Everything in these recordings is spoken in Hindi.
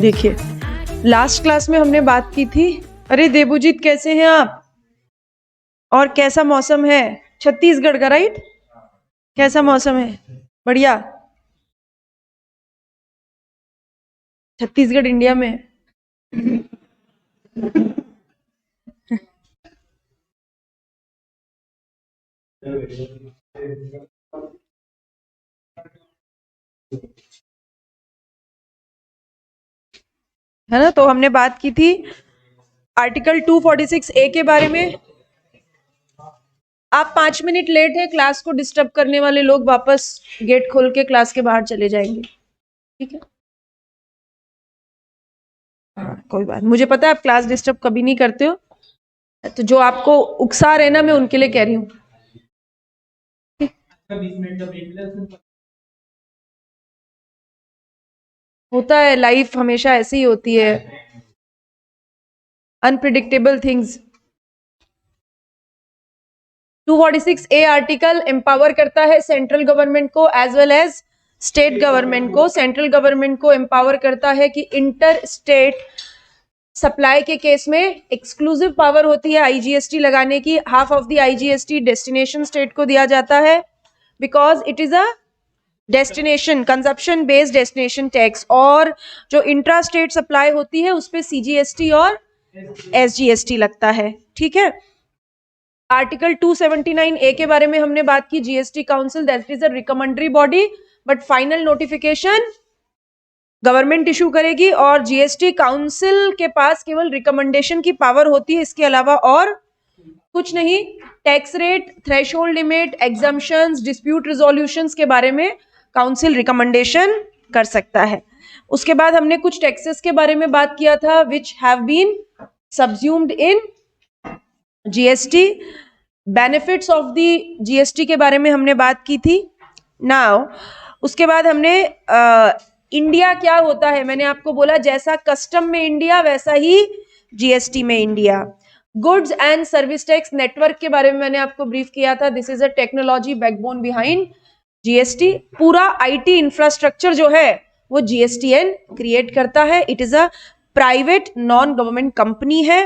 देखिए लास्ट क्लास में हमने बात की थी। अरे देबूजीत कैसे हैं आप? और कैसा मौसम है छत्तीसगढ़ का? राइट, कैसा मौसम है? बढ़िया। छत्तीसगढ़ इंडिया में है ना। तो हमने बात की थी आर्टिकल 246 ए के बारे में। आप 5 मिनट लेट है, क्लास को डिस्टर्ब करने वाले लोग वापस गेट खोल के क्लास के बाहर चले जाएंगे, ठीक है? हाँ कोई बात, मुझे पता है आप क्लास डिस्टर्ब कभी नहीं करते हो, तो जो आपको उकसा रहे ना मैं उनके लिए कह रही हूँ। होता है, लाइफ हमेशा ऐसी ही होती है, unpredictable things. 246 A article empower करता है सेंट्रल गवर्नमेंट को as well as state government को। सेंट्रल गवर्नमेंट को एम्पावर करता है कि इंटर स्टेट सप्लाई के केस में एक्सक्लूसिव पावर होती है आईजीएसटी लगाने की। Half of the IGST destination state को दिया जाता है because it is a destination consumption based destination tax. और जो इंट्रा स्टेट सप्लाई होती है उस पे सीजीएसटी और एसजीएसटी लगता है, ठीक है? आर्टिकल 279 ए के बारे में हमने बात की। GST council that is a recommendatory body but final notification government issue करेगी और जीएसटी काउंसिल के पास केवल रिकमेंडेशन की पावर होती है, इसके अलावा और कुछ नहीं। Tax rate, threshold limit, exemptions, dispute resolutions के बारे में काउंसिल रिकमेंडेशन कर सकता है। उसके बाद हमने कुछ टैक्सेस के बारे में बात किया था which have been subsumed in GST. Benefits of the GST के बारे में हमने बात की थी। नाउ उसके बाद हमने इंडिया क्या होता है, मैंने आपको बोला जैसा कस्टम में इंडिया वैसा ही जीएसटी में India. Goods and service tax network के बारे में मैंने आपको ब्रीफ किया था। This is a technology backbone behind GST. पूरा आईटी इंफ्रास्ट्रक्चर जो है वो जीएसटीएन क्रिएट करता है। It is a private non government company है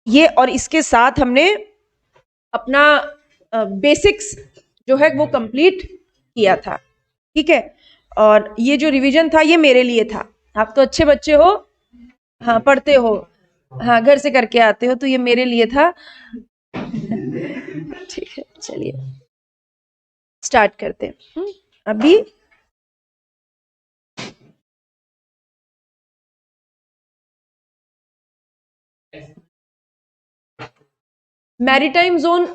ये। और इसके साथ हमने अपना बेसिक्स जो है वो कंप्लीट किया था, ठीक है? और ये जो रिवीजन था ये मेरे लिए था। आप तो अच्छे बच्चे हो, हाँ पढ़ते हो, हाँ घर से करके आते हो, तो ये मेरे लिए था। ठीक है, चलिए स्टार्ट करते हैं अभी। मैरीटाइम जोन,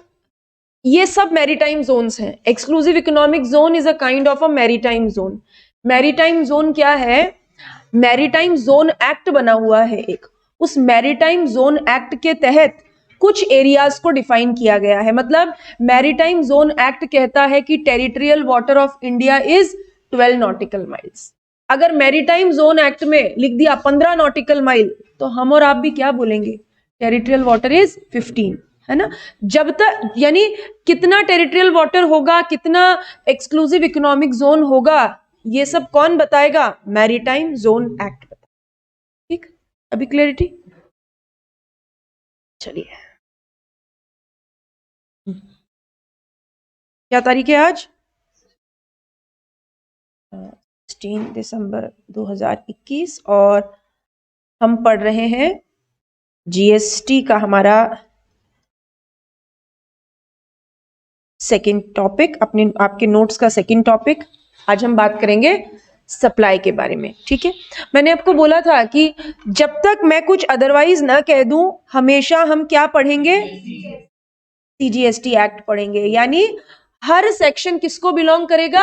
ये सब मैरीटाइम जोन्स हैं। Exclusive economic zone is a kind of a maritime zone. Maritime zone क्या है? मैरीटाइम जोन एक्ट बना हुआ है एक, उस मैरीटाइम जोन एक्ट के तहत कुछ एरियाज को डिफाइन किया गया है। मतलब मैरीटाइम जोन एक्ट कहता है कि territorial water of India is 12 nautical miles. अगर मैरीटाइम जोन एक्ट में लिख दिया 15 नॉटिकल माइल तो हम और आप भी क्या बोलेंगे? टेरिटोरियल वाटर इज 15, है ना? जब तक यानी कितना टेरिटोरियल वाटर होगा, कितना एक्सक्लूसिव इकोनॉमिक जोन होगा, ये सब कौन बताएगा? मैरीटाइम जोन एक्ट बताएगा, ठीक? अभी क्लियरिटी? चलिए, क्या तारीख है आज? 16 दिसंबर 2021 और हम पढ़ रहे हैं जीएसटी का हमारा सेकंड टॉपिक, अपने आपके नोट्स का सेकंड टॉपिक। आज हम बात करेंगे सप्लाई के बारे में, ठीक है? मैंने आपको बोला था कि जब तक मैं कुछ अदरवाइज ना कह दूं, हमेशा हम क्या पढ़ेंगे? सीजीएसटी एक्ट पढ़ेंगे। यानी हर सेक्शन किसको बिलोंग करेगा?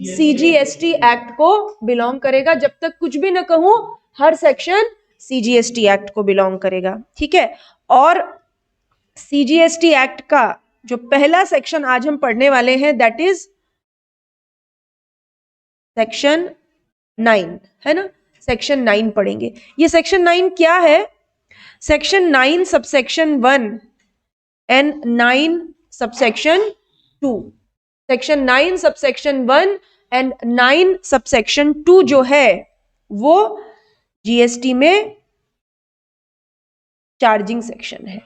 सीजीएसटी एक्ट को बिलोंग करेगा। जब तक कुछ भी ना कहूं, हर सेक्शन सीजीएसटी एक्ट को बिलोंग करेगा, ठीक है? और सीजीएसटी एक्ट का जो पहला सेक्शन आज हम पढ़ने वाले हैं दैट इज सेक्शन 9, है ना? सेक्शन 9 पढ़ेंगे। ये सेक्शन 9 क्या है? Section 9 subsection 1 and 9 subsection 2। Section 9 subsection 1 and 9 subsection 2 जो है वो जीएसटी में चार्जिंग सेक्शन है।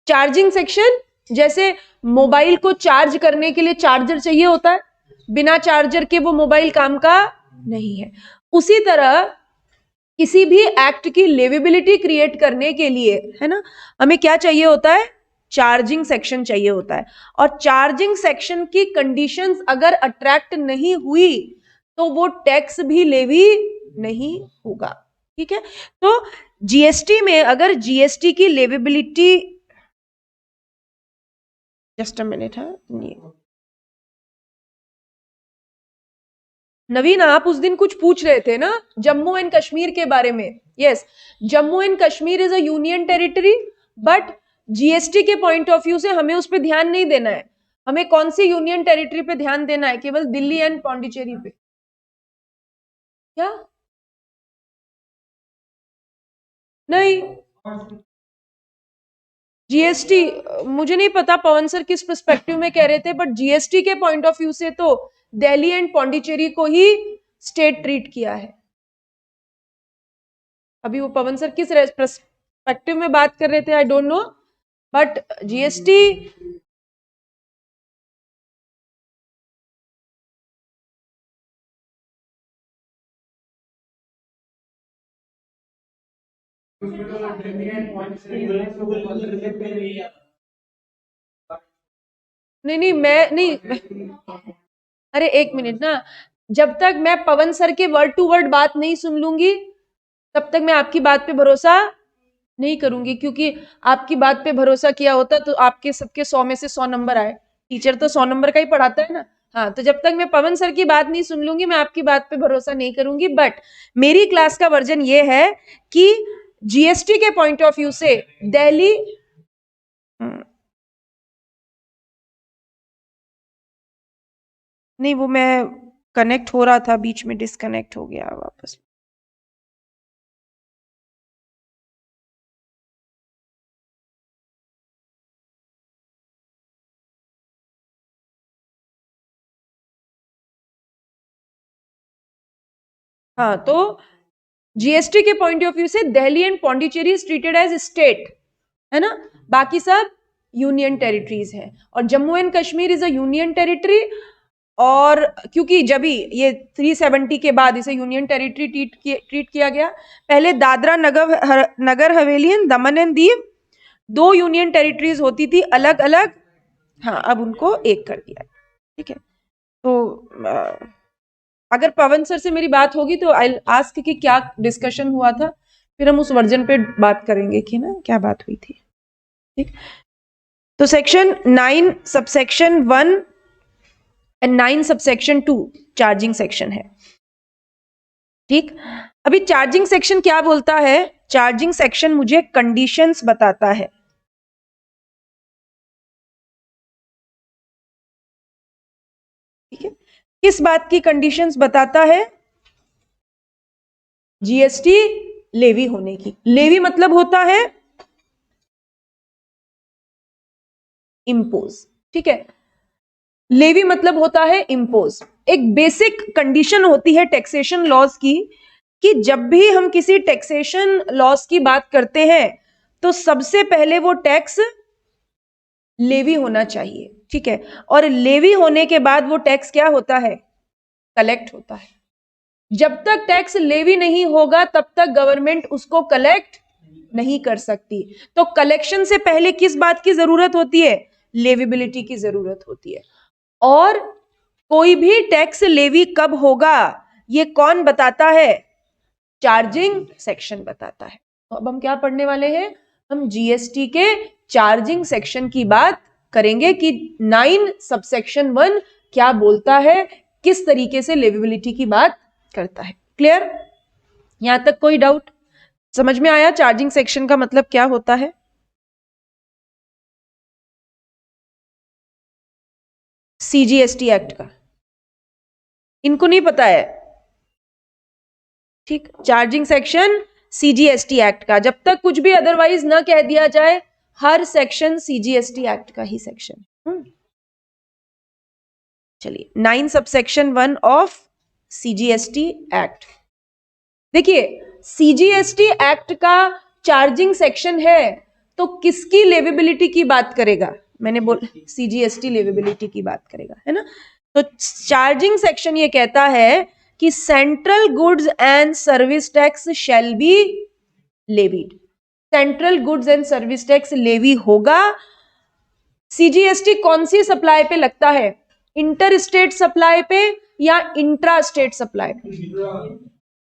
चार्जिंग सेक्शन, जैसे मोबाइल को चार्ज करने के लिए चार्जर चाहिए होता है, बिना चार्जर के वो मोबाइल काम का नहीं है। उसी तरह किसी भी एक्ट की लिवेबिलिटी क्रिएट करने के लिए, है ना, हमें क्या चाहिए होता है? चार्जिंग सेक्शन चाहिए होता है। और चार्जिंग सेक्शन की कंडीशंस अगर अट्रैक्ट नहीं हुई तो वो टैक्स भी लेवी नहीं होगा। ठीक है, तो जीएसटी में अगर जीएसटी की लेवेबिलिटी, जस्ट अ मिनट, है नवीन, आप उस दिन कुछ पूछ रहे थे ना जम्मू एंड कश्मीर के बारे में। Yes, Jammu and Kashmir is a union territory, but GST के पॉइंट ऑफ व्यू से हमें उस पर ध्यान नहीं देना है। हमें कौन सी यूनियन टेरिटरी पे ध्यान देना है? केवल दिल्ली एंड पौंडीचेरी पे। क्या? नहीं, जीएसटी मुझे नहीं पता पवन सर किस पर्सपेक्टिव में कह रहे थे, बट जीएसटी के पॉइंट ऑफ व्यू से तो दिल्ली एंड पौंडीचेरी को ही स्टेट ट्रीट किया है। अभी वो पवन सर किस पर्सपेक्टिव में बात कर रहे थे I don't know, but GST नहीं, मैं नहीं, अरे एक मिनट ना, जब तक मैं पवन सर के वर्ड टू वर्ड बात नहीं सुन लूंगी तब तक मैं आपकी बात पे भरोसा नहीं करूंगी, क्योंकि आपकी बात पे भरोसा किया होता तो आपके सबके 100 में से 100 नंबर आए। टीचर तो 100 नंबर का ही पढ़ाता है ना। हाँ, तो जब तक मैं पवन सर की बात नहीं सुन लूंगी मैं आपकी बात पे भरोसा नहीं करूंगी। बट मेरी क्लास का वर्जन ये है कि जीएसटी के पॉइंट ऑफ व्यू से दिल्ली, नहीं वो मैं कनेक्ट हो रहा था, बीच में डिस्कनेक्ट हो गया वापस। हाँ, तो जीएसटी के पॉइंट ऑफ व्यू से Delhi and Pondicherry is treated as state, है ना, बाकी सब यूनियन टेरिटरीज हैं। और Jammu and Kashmir is a union territory, और क्योंकि जब ही ये 370 के बाद इसे यूनियन टेरिटरी ट्रीट किया गया। पहले Dadra Nagar Haveli and Daman and Diu 2 union territories होती थी अलग अलग। हाँ, अब उनको एक कर दिया। ठीक है, तो अगर पवन सर से मेरी बात होगी तो आई आस्क कि क्या डिस्कशन हुआ था, फिर हम उस वर्जन पे बात करेंगे कि ना क्या बात हुई थी। ठीक, तो section 9 subsection 1 and 9 subsection 2 charging section है। ठीक, अभी चार्जिंग सेक्शन क्या बोलता है? चार्जिंग सेक्शन मुझे कंडीशंस बताता है। ठीक है, किस बात की कंडीशंस बताता है? जीएसटी लेवी होने की। लेवी मतलब होता है इम्पोज। ठीक है, लेवी मतलब होता है इम्पोज। एक बेसिक कंडीशन होती है टैक्सेशन लॉज की कि जब भी हम किसी टैक्सेशन लॉज की बात करते हैं तो सबसे पहले वो टैक्स लेवी होना चाहिए। ठीक है, और लेवी होने के बाद वो टैक्स क्या होता है? कलेक्ट होता है। जब तक टैक्स लेवी नहीं होगा तब तक गवर्नमेंट उसको कलेक्ट नहीं कर सकती। तो कलेक्शन से पहले किस बात की जरूरत होती है? लेविबिलिटी की जरूरत होती है। और कोई भी टैक्स लेवी कब होगा ये कौन बताता है? चार्जिंग सेक्शन बताता है। तो अब हम क्या पढ़ने वाले हैं? हम जीएसटी के चार्जिंग सेक्शन की बात करेंगे कि 9 सबसेक्शन 1 क्या बोलता है, किस तरीके से लेविबिलिटी की बात करता है। क्लियर? यहां तक कोई डाउट? समझ में आया चार्जिंग सेक्शन का मतलब क्या होता है? सीजीएसटी एक्ट का इनको नहीं पता है? ठीक, चार्जिंग सेक्शन सीजीएसटी एक्ट का, जब तक कुछ भी अदरवाइज ना कह दिया जाए हर सेक्शन सीजीएसटी एक्ट का ही सेक्शन। चलिए, 9 सबसेक्शन 1 ऑफ सीजीएसटी एक्ट। देखिए सीजीएसटी एक्ट का चार्जिंग सेक्शन है, तो किसकी लेवेबिलिटी की बात करेगा? मैंने बोला सीजीएसटी लेवेबिलिटी की बात करेगा, है ना। तो चार्जिंग सेक्शन ये कहता है कि central goods and service tax shall be levied. Central goods and service tax levy होगा। सीजीएसटी कौन सी सप्लाई पे लगता है? इंटर स्टेट सप्लाई पे या इंट्रा स्टेट सप्लाई पे?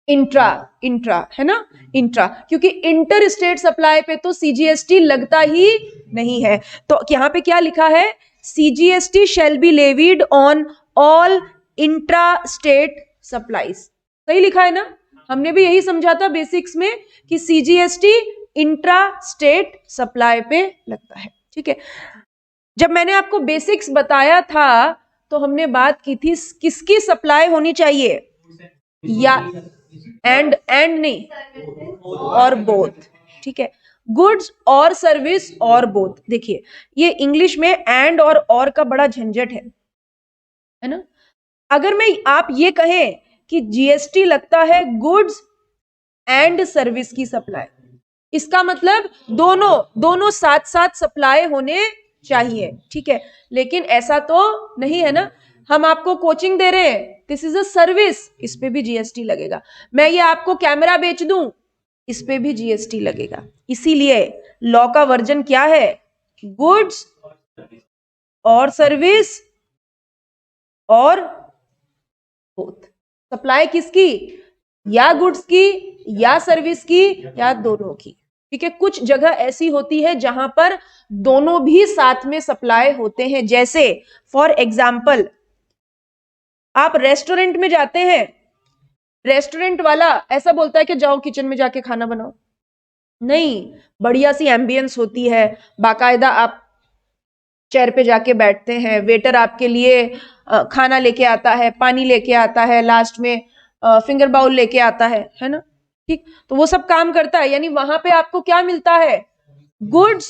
इंट्रा है ना, इंट्रा, क्योंकि इंटर स्टेट सप्लाई पे तो सीजीएसटी लगता ही नहीं है। तो यहां पे क्या लिखा है? CGST shall be levied on all intra state supplies. सही लिखा है ना? हमने भी यही समझा था बेसिक्स में कि सीजीएसटी इंट्रा स्टेट सप्लाई पे लगता है। ठीक है, जब मैंने आपको बेसिक्स बताया था तो हमने बात की थी किसकी सप्लाई होनी चाहिए, या एंड नहीं और बोथ। ठीक है, गुड्स और सर्विस और बोथ। देखिए ये इंग्लिश में एंड और का बड़ा झंझट है ना। अगर मैं आप ये कहें कि जीएसटी लगता है गुड्स एंड सर्विस की सप्लाई, इसका मतलब दोनों साथ साथ सप्लाई होने चाहिए। ठीक है, लेकिन ऐसा तो नहीं है ना। हम आपको कोचिंग दे रहे हैं, दिस इज अ सर्विस, इस पे भी जीएसटी लगेगा। मैं ये आपको कैमरा बेच दूं, इस पे भी जीएसटी लगेगा। इसीलिए लॉ का वर्जन क्या है? गुड्स और सर्विस और बोथ। सप्लाई किसकी? या गुड्स की या सर्विस की या दोनों की। ठीक है, कुछ जगह ऐसी होती है जहां पर दोनों भी साथ में सप्लाई होते हैं। जैसे फॉर एग्जाम्पल आप रेस्टोरेंट में जाते हैं, रेस्टोरेंट वाला ऐसा बोलता है कि जाओ किचन में जाके खाना बनाओ, नहीं, बढ़िया सी एम्बियंस होती है, बाकायदा आप चेयर पे जाके बैठते हैं, वेटर आपके लिए खाना लेके आता है, पानी लेके आता है, लास्ट में फिंगर बाउल लेके आता है ना। ठीक, तो वो सब काम करता है, यानी वहां पे आपको क्या मिलता है? गुड्स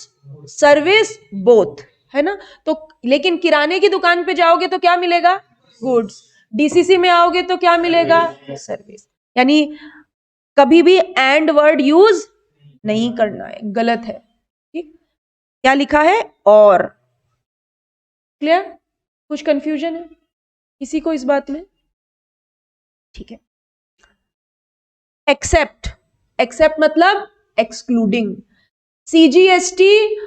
सर्विस बोथ, है ना। तो लेकिन किराने की दुकान पे जाओगे तो क्या मिलेगा? गुड्स। डीसीसी में आओगे तो क्या मिलेगा? सर्विस। यानी कभी भी एंड वर्ड यूज नहीं करना है, गलत है। ठीक, क्या लिखा है? और क्लियर? कुछ कंफ्यूजन है किसी को इस बात में? ठीक है, एक्सेप्ट, एक्सेप्ट मतलब एक्सक्लूडिंग। सीजीएसटी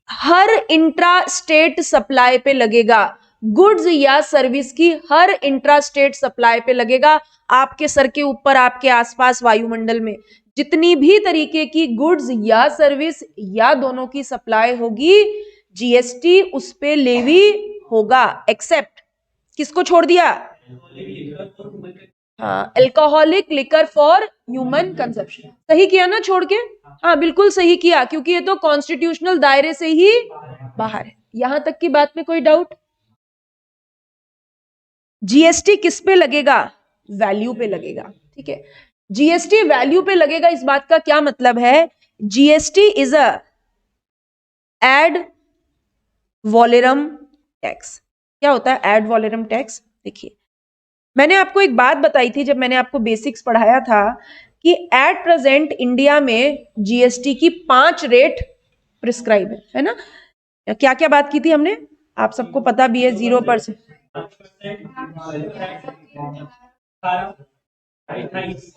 हर इंट्रा स्टेट सप्लाई पे लगेगा, गुड्स या सर्विस की हर इंट्रा स्टेट सप्लाई पे लगेगा। आपके सर के ऊपर, आपके आसपास वायुमंडल में जितनी भी तरीके की गुड्स या सर्विस या दोनों की सप्लाई होगी, जीएसटी उस पे लेवी होगा। एक्सेप्ट किसको छोड़ दिया? हाँ, alcoholic liquor for human consumption. सही किया ना छोड़ के? हाँ बिल्कुल सही किया, क्योंकि ये तो कॉन्स्टिट्यूशनल दायरे से ही बाहर है। यहां तक की बात में कोई डाउट? जीएसटी किस पे लगेगा? वैल्यू पे लगेगा। ठीक है, जीएसटी वैल्यू पे लगेगा। इस बात का क्या मतलब है? GST is a ad valorem tax. क्या होता है एड वॉलेरम टैक्स? देखिए मैंने आपको एक बात बताई थी जब मैंने आपको बेसिक्स पढ़ाया था कि एट प्रेजेंट इंडिया में जीएसटी की 5 रेट प्रिस्क्राइब है ना। क्या क्या बात की थी हमने? आप सबको पता भी है, 0%,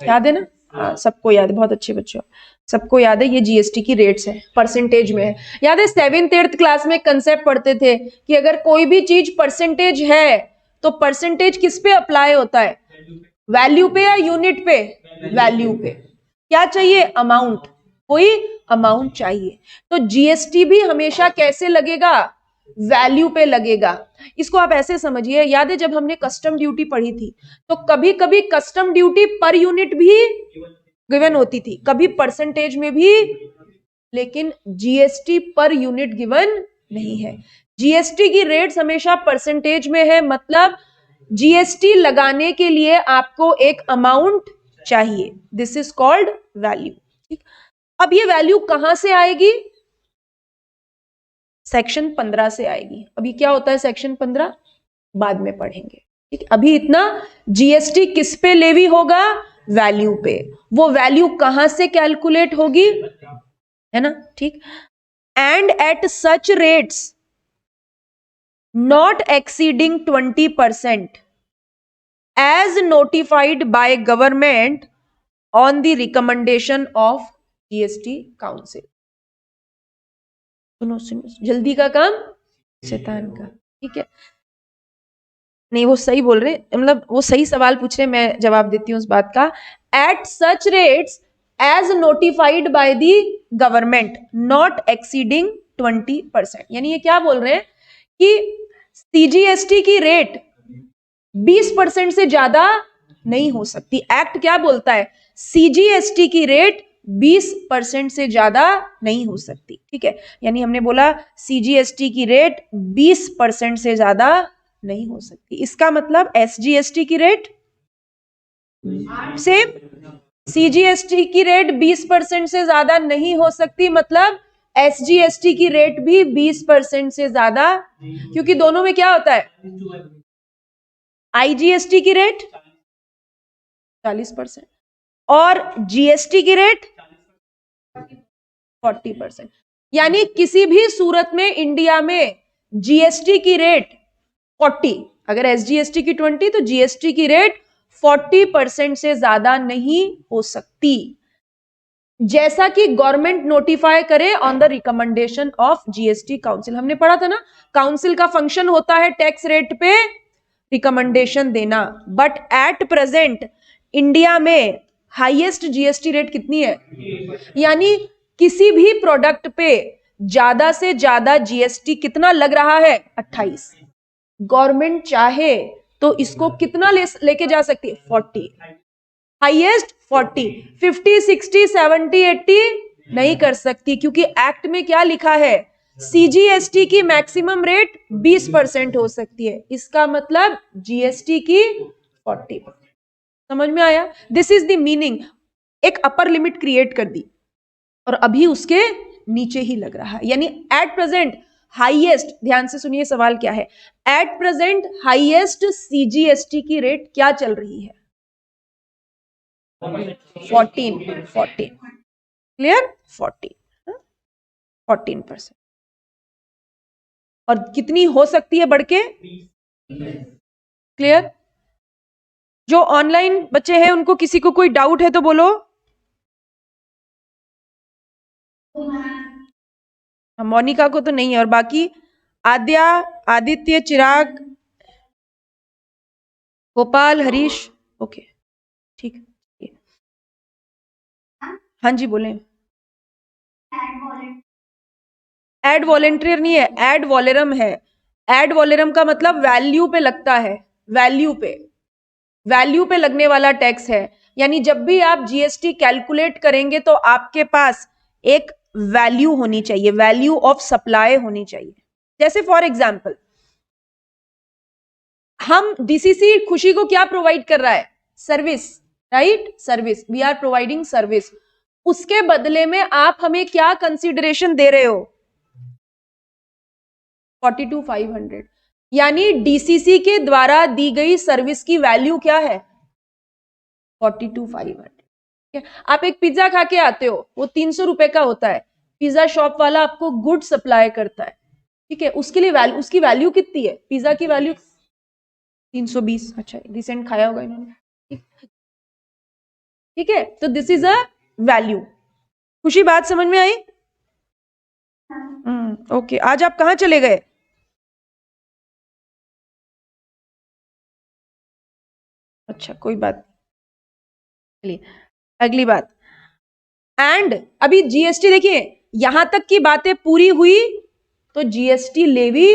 याद है ना? हाँ सबको याद है, बहुत अच्छे बच्चों, सबको याद है। ये जीएसटी की रेट्स है, परसेंटेज में है। याद है 7th 8th क्लास में कंसेप्ट पढ़ते थे कि अगर कोई भी चीज परसेंटेज है तो परसेंटेज किस पे अप्लाई होता है? वैल्यू पे या यूनिट पे? वैल्यू पे। क्या चाहिए? अमाउंट, कोई अमाउंट चाहिए। तो जीएसटी भी हमेशा कैसे लगेगा? वैल्यू पे लगेगा। इसको आप ऐसे समझिए, याद है जब हमने कस्टम ड्यूटी पढ़ी थी तो कभी कभी कस्टम ड्यूटी पर यूनिट भी गिवन होती थी, कभी परसेंटेज में भी, लेकिन जीएसटी पर यूनिट गिवन नहीं है। जीएसटी की रेट्स हमेशा परसेंटेज में है, मतलब जीएसटी लगाने के लिए आपको एक अमाउंट चाहिए, दिस इज कॉल्ड वैल्यू। ठीक, अब ये वैल्यू कहां से आएगी? सेक्शन 15 से आएगी। अभी क्या होता है सेक्शन 15? बाद में पढ़ेंगे। ठीक, अभी इतना जीएसटी किस पे लेवी होगा? वैल्यू पे। वो वैल्यू कहां से कैलकुलेट होगी, है ना, ठीक। And at such rates not exceeding 20% as notified by government on the recommendation of GST council. सुनो सुनो, जल्दी का काम शैतान का, ठीक है। नहीं वो सही बोल रहे, मतलब वो सही सवाल पूछ रहे, मैं जवाब देती हूँ उस बात का। At such rates as notified by the government not exceeding 20%। यानी ये क्या बोल रहे हैं कि सीजीएसटी की रेट 20% से ज्यादा नहीं हो सकती। एक्ट क्या बोलता है, सीजीएसटी की रेट 20% से ज्यादा नहीं हो सकती, ठीक है। यानी हमने बोला सीजीएसटी की रेट 20% से ज्यादा नहीं हो सकती। इसका मतलब एसजीएसटी की रेट सेम, सीजीएसटी की रेट 20% से ज्यादा नहीं हो सकती, मतलब एसजीएसटी की रेट भी 20% से ज्यादा, क्योंकि दोनों में क्या होता है, आईजीएसटी की रेट 40% और जीएसटी की रेट 40%। यानी किसी भी सूरत में इंडिया में जीएसटी की रेट 40, अगर एसजीएसटी की 20 तो जीएसटी की रेट 40% से ज्यादा नहीं हो सकती, जैसा कि गवर्नमेंट नोटिफाई करे on the recommendation of GST council. हमने पढ़ा था ना, काउंसिल का फंक्शन होता है टैक्स रेट पे रिकमेंडेशन देना। बट एट प्रेजेंट इंडिया में हाईएस्ट जीएसटी रेट कितनी है, यानी किसी भी प्रोडक्ट पे ज्यादा से ज्यादा जीएसटी कितना लग रहा है, 28। गवर्नमेंट चाहे तो इसको कितना लेके जा सकती है, 40, हाईएस्ट 40, 50, 60, 70, 80 नहीं कर सकती, क्योंकि एक्ट में क्या लिखा है, सीजीएसटी की मैक्सिमम रेट 20% हो सकती है। इसका मतलब जीएसटी की 40। समझ में आया? This is the meaning. एक अपर लिमिट क्रिएट कर दी और अभी उसके नीचे ही लग रहा है। यानी एट प्रेजेंट हाईएस्ट, ध्यान से सुनिए सवाल क्या है, एट प्रेजेंट हाईएस्ट सीजीएसटी की रेट क्या चल रही है, 14। क्लियर? 14%। और कितनी हो सकती है बढ़ के? क्लियर? जो ऑनलाइन बच्चे हैं उनको किसी को कोई डाउट है तो बोलो। मोनिका को तो नहीं है, और बाकी आद्या, आदित्य, चिराग, गोपाल, हरीश, ओके ठीक है। हाँ जी बोले। एड वॉलेंटियर नहीं है, एड वॉलेरम है। एड वॉलेरम का मतलब वैल्यू पे लगता है, वैल्यू पे लगने वाला टैक्स है। यानी जब भी आप जीएसटी कैलकुलेट करेंगे तो आपके पास एक वैल्यू होनी चाहिए, वैल्यू ऑफ सप्लाई होनी चाहिए। जैसे फॉर एग्जांपल हम डीसीसी खुशी को क्या प्रोवाइड कर रहा है, service, right, service, we are providing service. उसके बदले में आप हमें क्या कंसीडरेशन दे रहे हो, 42,500। यानी डीसीसी के द्वारा दी गई सर्विस की वैल्यू क्या है, 42,500। आप एक पिज्जा खा के आते हो, वो 300 रुपए का होता है, पिज्जा शॉप वाला आपको गुड सप्लाई करता है, ठीक है, उसके लिए वैल्यू, उसकी वैल्यू कितनी है, पिज्जा की वैल्यू 320। अच्छा रिसेंट खाया होगा इन्होंने, ठीक है। तो दिस इज अ वैल्यू। खुशी बात समझ में आई? ओके। आज आप कहां चले गए? अच्छा कोई बात, चलिए अगली बात। एंड अभी जीएसटी देखिए, यहां तक की बातें पूरी हुई तो जीएसटी लेवी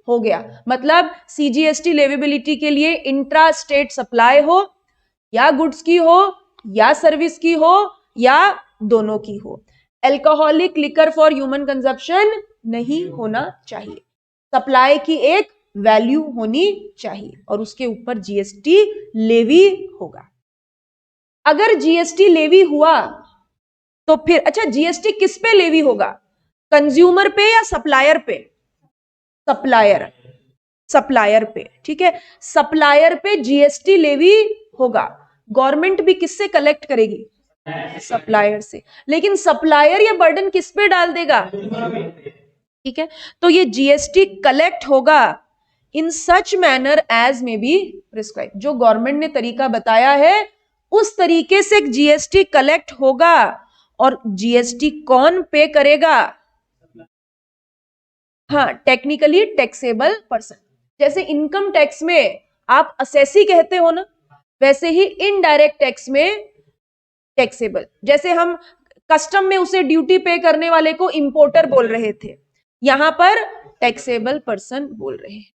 हो गया। मतलब सीजीएसटी लेवेबिलिटी के लिए इंट्रा स्टेट सप्लाई हो, या गुड्स की हो, या सर्विस की हो, या दोनों की हो। Alcoholic liquor for human consumption नहीं होना चाहिए। सप्लाई की एक वैल्यू होनी चाहिए और उसके ऊपर जीएसटी लेवी होगा। अगर जीएसटी लेवी हुआ तो फिर अच्छा जीएसटी किस पे लेवी होगा, कंज्यूमर पे या सप्लायर पे, सप्लायर पे, ठीक है, सप्लायर पे जीएसटी लेवी होगा। गवर्नमेंट भी किससे कलेक्ट करेगी? सप्लायर से। लेकिन सप्लायर ये बर्डन किस पे डाल देगा? ठीक है, तो ये जीएसटी कलेक्ट होगा इन सच मैनर एज में बी प्रिस्क्राइब। जो गवर्नमेंट ने तरीका बताया है उस तरीके से जीएसटी कलेक्ट होगा। और जीएसटी कौन पे करेगा? हाँ, टेक्निकली टैक्सेबल पर्सन। जैसे इनकम टैक्स में आप असेसी कहते हो ना, वैसे ही इनडायरेक्ट टैक्स में टैक्सेबल। जैसे हम कस्टम में उसे ड्यूटी पे करने वाले को इंपोर्टर बोल रहे थे, यहां पर टैक्सेबल पर्सन बोल रहे हैं।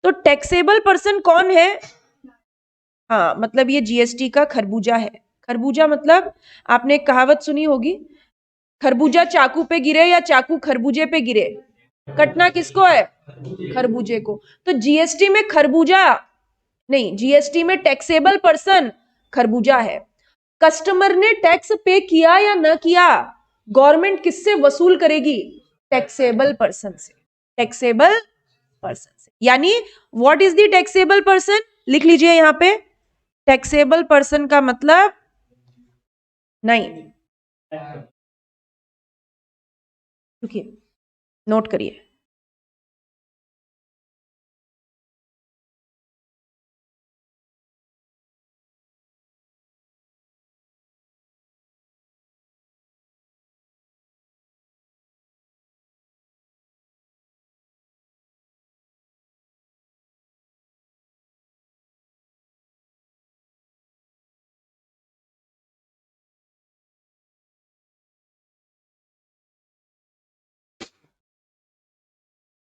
तो टैक्सेबल पर्सन कौन है? हाँ, मतलब ये जीएसटी का खरबूजा है। खरबूजा मतलब आपने एक कहावत सुनी होगी, खरबूजा चाकू पे गिरे या चाकू खरबूजे पे गिरे, कटना किसको है? खरबूजे को। तो जीएसटी में खरबूजा नहीं, जीएसटी में टैक्सेबल पर्सन खरबूजा है। कस्टमर ने टैक्स पे किया या न किया, गवर्नमेंट किससे वसूल करेगी? टैक्सेबल पर्सन से। टैक्सेबल पर्सन से, यानी what is the taxable person? लिख लीजिए यहां पे, टैक्सेबल पर्सन का मतलब नहीं, रुकिए नोट करिए।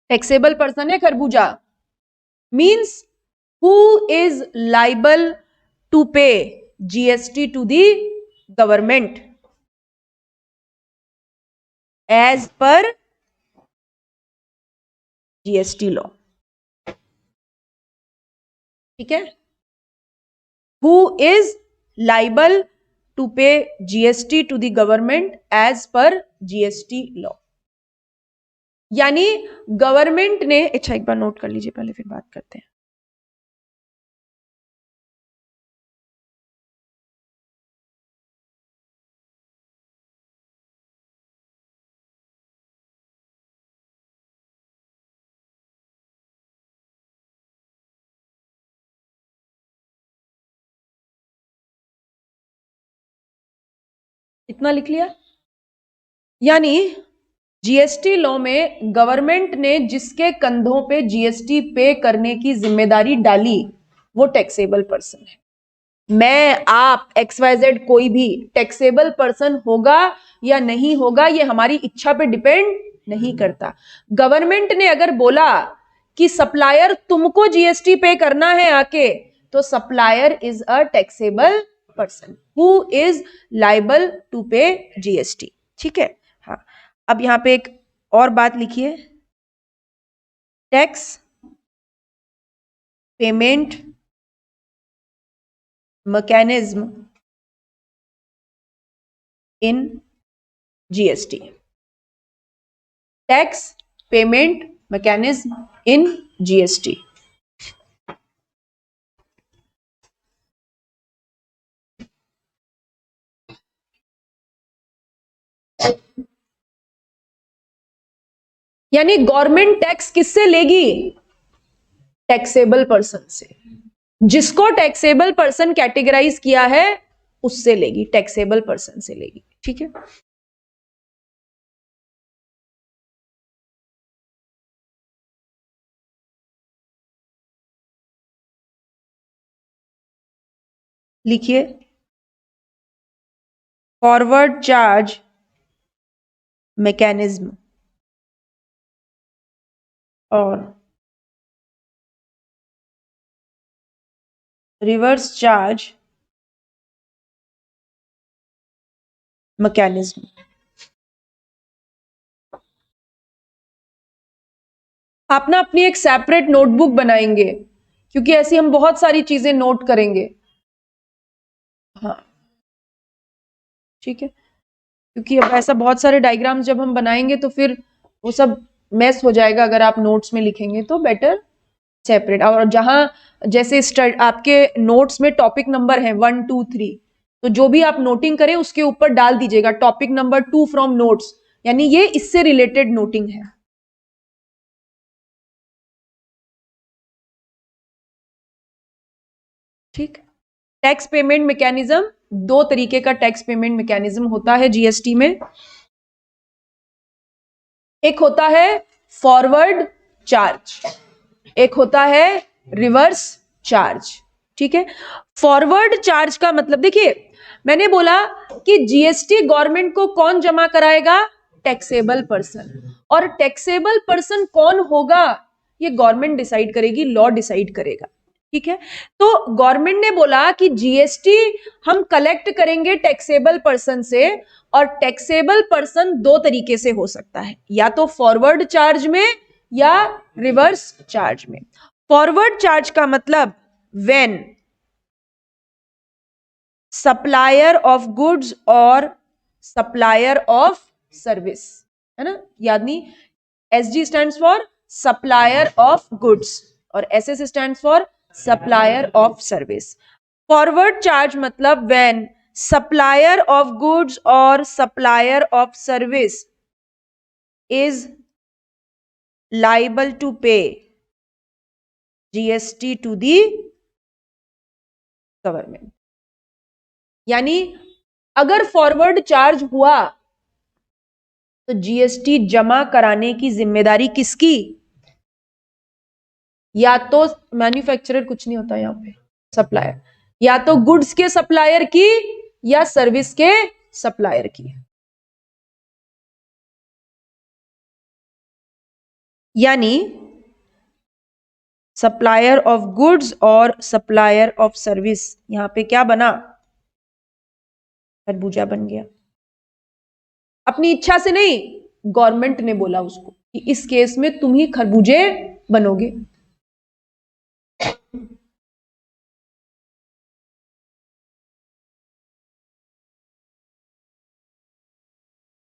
टैक्सेबल पर्सन है खरबूजा, means who is liable to pay GST to the government as per GST law. ठीक है, who is liable to pay GST to the government as per GST law. यानी गवर्नमेंट ने, अच्छा एक बार नोट कर लीजिए पहले फिर बात करते हैं। इतना लिख लिया। यानी जीएसटी लॉ में गवर्नमेंट ने जिसके कंधों पे जीएसटी पे करने की जिम्मेदारी डाली वो टैक्सेबल पर्सन है। मैं, आप, XYZ कोई भी टैक्सेबल पर्सन होगा या नहीं होगा ये हमारी इच्छा पे डिपेंड नहीं करता। गवर्नमेंट ने अगर बोला कि सप्लायर तुमको जीएसटी पे करना है आके, तो supplier is a taxable person who is liable to pay GST. ठीक है, हाँ। अब यहां पे एक और बात लिखिए, tax payment mechanism in GST. Tax payment mechanism in GST. यानी गवर्नमेंट टैक्स किससे लेगी? टैक्सेबल पर्सन से। जिसको टैक्सेबल पर्सन कैटेगराइज किया है उससे लेगी, टैक्सेबल पर्सन से लेगी। ठीक है, लिखिए, फॉरवर्ड चार्ज मैकेनिज्म और रिवर्स चार्ज मैकेनिज्म। आप ना अपनी एक सेपरेट नोटबुक बनाएंगे, क्योंकि ऐसी हम बहुत सारी चीजें नोट करेंगे। हाँ, ठीक है, क्योंकि अब ऐसा बहुत सारे डायग्राम्स जब हम बनाएंगे तो फिर वो सब मैस हो जाएगा। अगर आप नोट्स में लिखेंगे तो बेटर सेपरेट। और जहां जैसे आपके नोट्स में टॉपिक नंबर है 1 2 3, तो जो भी आप नोटिंग करें उसके ऊपर डाल दीजिएगा टॉपिक नंबर 2 फ्रॉम नोट्स, यानी ये इससे रिलेटेड नोटिंग है। ठीक। टैक्स पेमेंट मैकेनिज्म, दो तरीके का टैक्स पेमेंट मैकेनिज्म होता है जीएसटी में। एक होता है फॉरवर्ड चार्ज, एक होता है रिवर्स चार्ज। ठीक है। फॉरवर्ड चार्ज का मतलब, देखिए मैंने बोला कि जीएसटी गवर्नमेंट को कौन जमा कराएगा, टैक्सेबल पर्सन। और टैक्सेबल पर्सन कौन होगा ये गवर्नमेंट डिसाइड करेगी, लॉ डिसाइड करेगा। ठीक है। तो गवर्नमेंट ने बोला कि जीएसटी हम कलेक्ट करेंगे टैक्सेबल पर्सन से, और टैक्सेबल पर्सन दो तरीके से हो सकता है, या तो फॉरवर्ड चार्ज में या रिवर्स चार्ज में। फॉरवर्ड चार्ज का मतलब व्हेन सप्लायर ऑफ गुड्स और सप्लायर ऑफ सर्विस, है ना, यानी SG stands for supplier of goods और SS stands for supplier of service. Forward charge मतलब व्हेन सप्लायर ऑफ गुड्स और supplier of service is liable to pay GST to the government. यानी अगर फॉरवर्ड चार्ज हुआ तो जीएसटी जमा कराने की जिम्मेदारी किसकी, या तो मैन्युफैक्चरर, कुछ नहीं होता यहां पे, सप्लायर, या तो गुड्स के सप्लायर की या सर्विस के सप्लायर की। यानी सप्लायर ऑफ गुड्स और सप्लायर ऑफ सर्विस, यहां पे क्या बना, खरबूजा बन गया। अपनी इच्छा से नहीं, गवर्नमेंट ने बोला उसको कि इस केस में तुम ही खरबूजे बनोगे।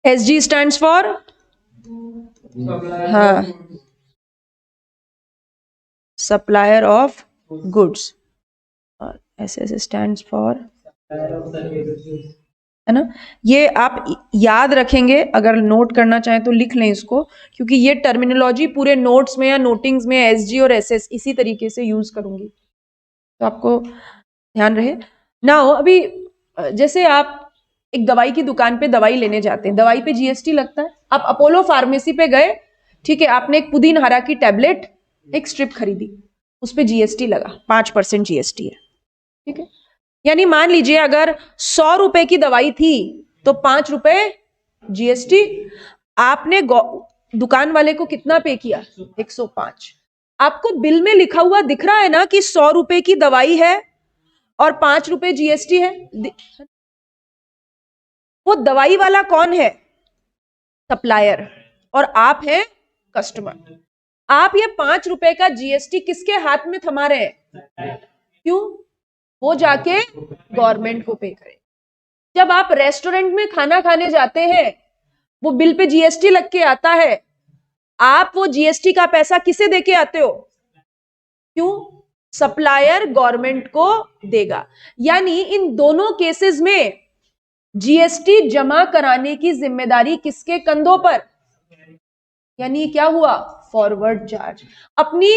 एसजी स्टैंड्स फॉर, हाँ, सप्लायर ऑफ गुड्स, और एसएस स्टैंड्स फॉर, है ना। ये आप याद रखेंगे, अगर नोट करना चाहें तो लिख लें इसको, क्योंकि ये टर्मिनोलॉजी पूरे नोट्स में या नोटिंग्स में एसजी और एसएस इसी तरीके से यूज करूंगी, तो आपको ध्यान रहे ना हो। अभी जैसे आप एक दवाई की दुकान पे दवाई लेने जाते हैं, दवाई पे जीएसटी लगता है। आप अपोलो फार्मेसी पे गए, ठीक है, आपने एक पुदीन हरा की टैबलेट, एक स्ट्रिप खरीदी, उस पे जीएसटी लगा, 5% जीएसटी है। ठीक है। यानी मान लीजिए अगर 100 रुपए की दवाई थी तो 5 रुपए जीएसटी। आपने दुकान वाले को कितना पे किया, 105। आपको बिल में लिखा हुआ दिख रहा है ना कि 100 रुपए की दवाई है और 5 रुपए जीएसटी है। वो दवाई वाला कौन है, सप्लायर, और आप हैं कस्टमर। आप ये 5 रुपए का जीएसटी किसके हाथ में थमा रहे हैं, क्यों, वो जाके गवर्नमेंट को पे करे। जब आप रेस्टोरेंट में खाना खाने जाते हैं, वो बिल पे जीएसटी लग के आता है, आप वो जीएसटी का पैसा किसे देके आते हो, क्यों, सप्लायर गवर्नमेंट को देगा। यानी इन दोनों केसेस में जीएसटी जमा कराने की जिम्मेदारी किसके कंधों पर, यानी क्या हुआ, फॉरवर्ड चार्ज। अपनी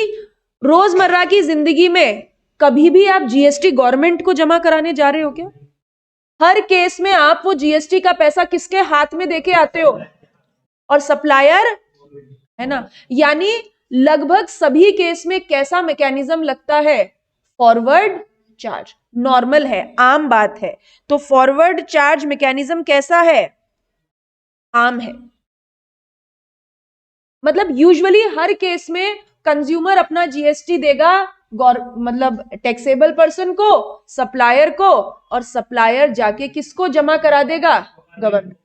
रोजमर्रा की जिंदगी में कभी भी आप जीएसटी गवर्नमेंट को जमा कराने जा रहे हो क्या? हर केस में आप वो जीएसटी का पैसा किसके हाथ में देके आते हो, और सप्लायर, है ना। यानी लगभग सभी केस में कैसा मैकेनिज्म लगता है, फॉरवर्ड चार्ज। नॉर्मल है, आम बात है। तो फॉरवर्ड चार्ज मैकेनिज्म कैसा है, आम है। मतलब यूजुअली हर केस में कंज्यूमर अपना जीएसटी देगा, मतलब टैक्सेबल पर्सन को, सप्लायर को, और सप्लायर जाके किसको जमा करा देगा, government.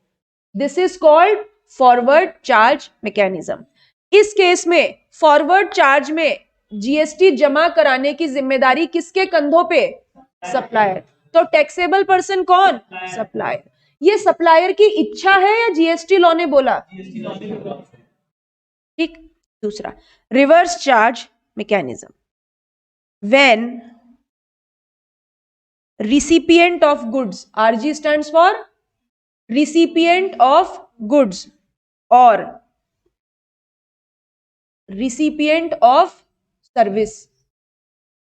This is called forward charge mechanism. इस केस में फॉरवर्ड चार्ज में जीएसटी जमा कराने की जिम्मेदारी किसके कंधों पे, सप्लायर। तो टैक्सेबल पर्सन कौन, सप्लायर। ये सप्लायर की इच्छा है या जीएसटी लॉ ने बोला, ठीक। दूसरा, reverse charge mechanism. when recipient of goods, RG stands for recipient of goods or recipient of service,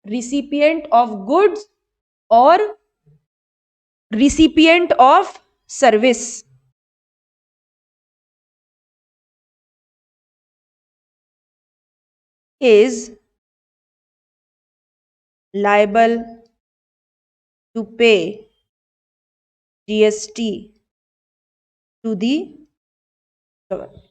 recipient of goods or recipient of service is liable to pay GST to the government.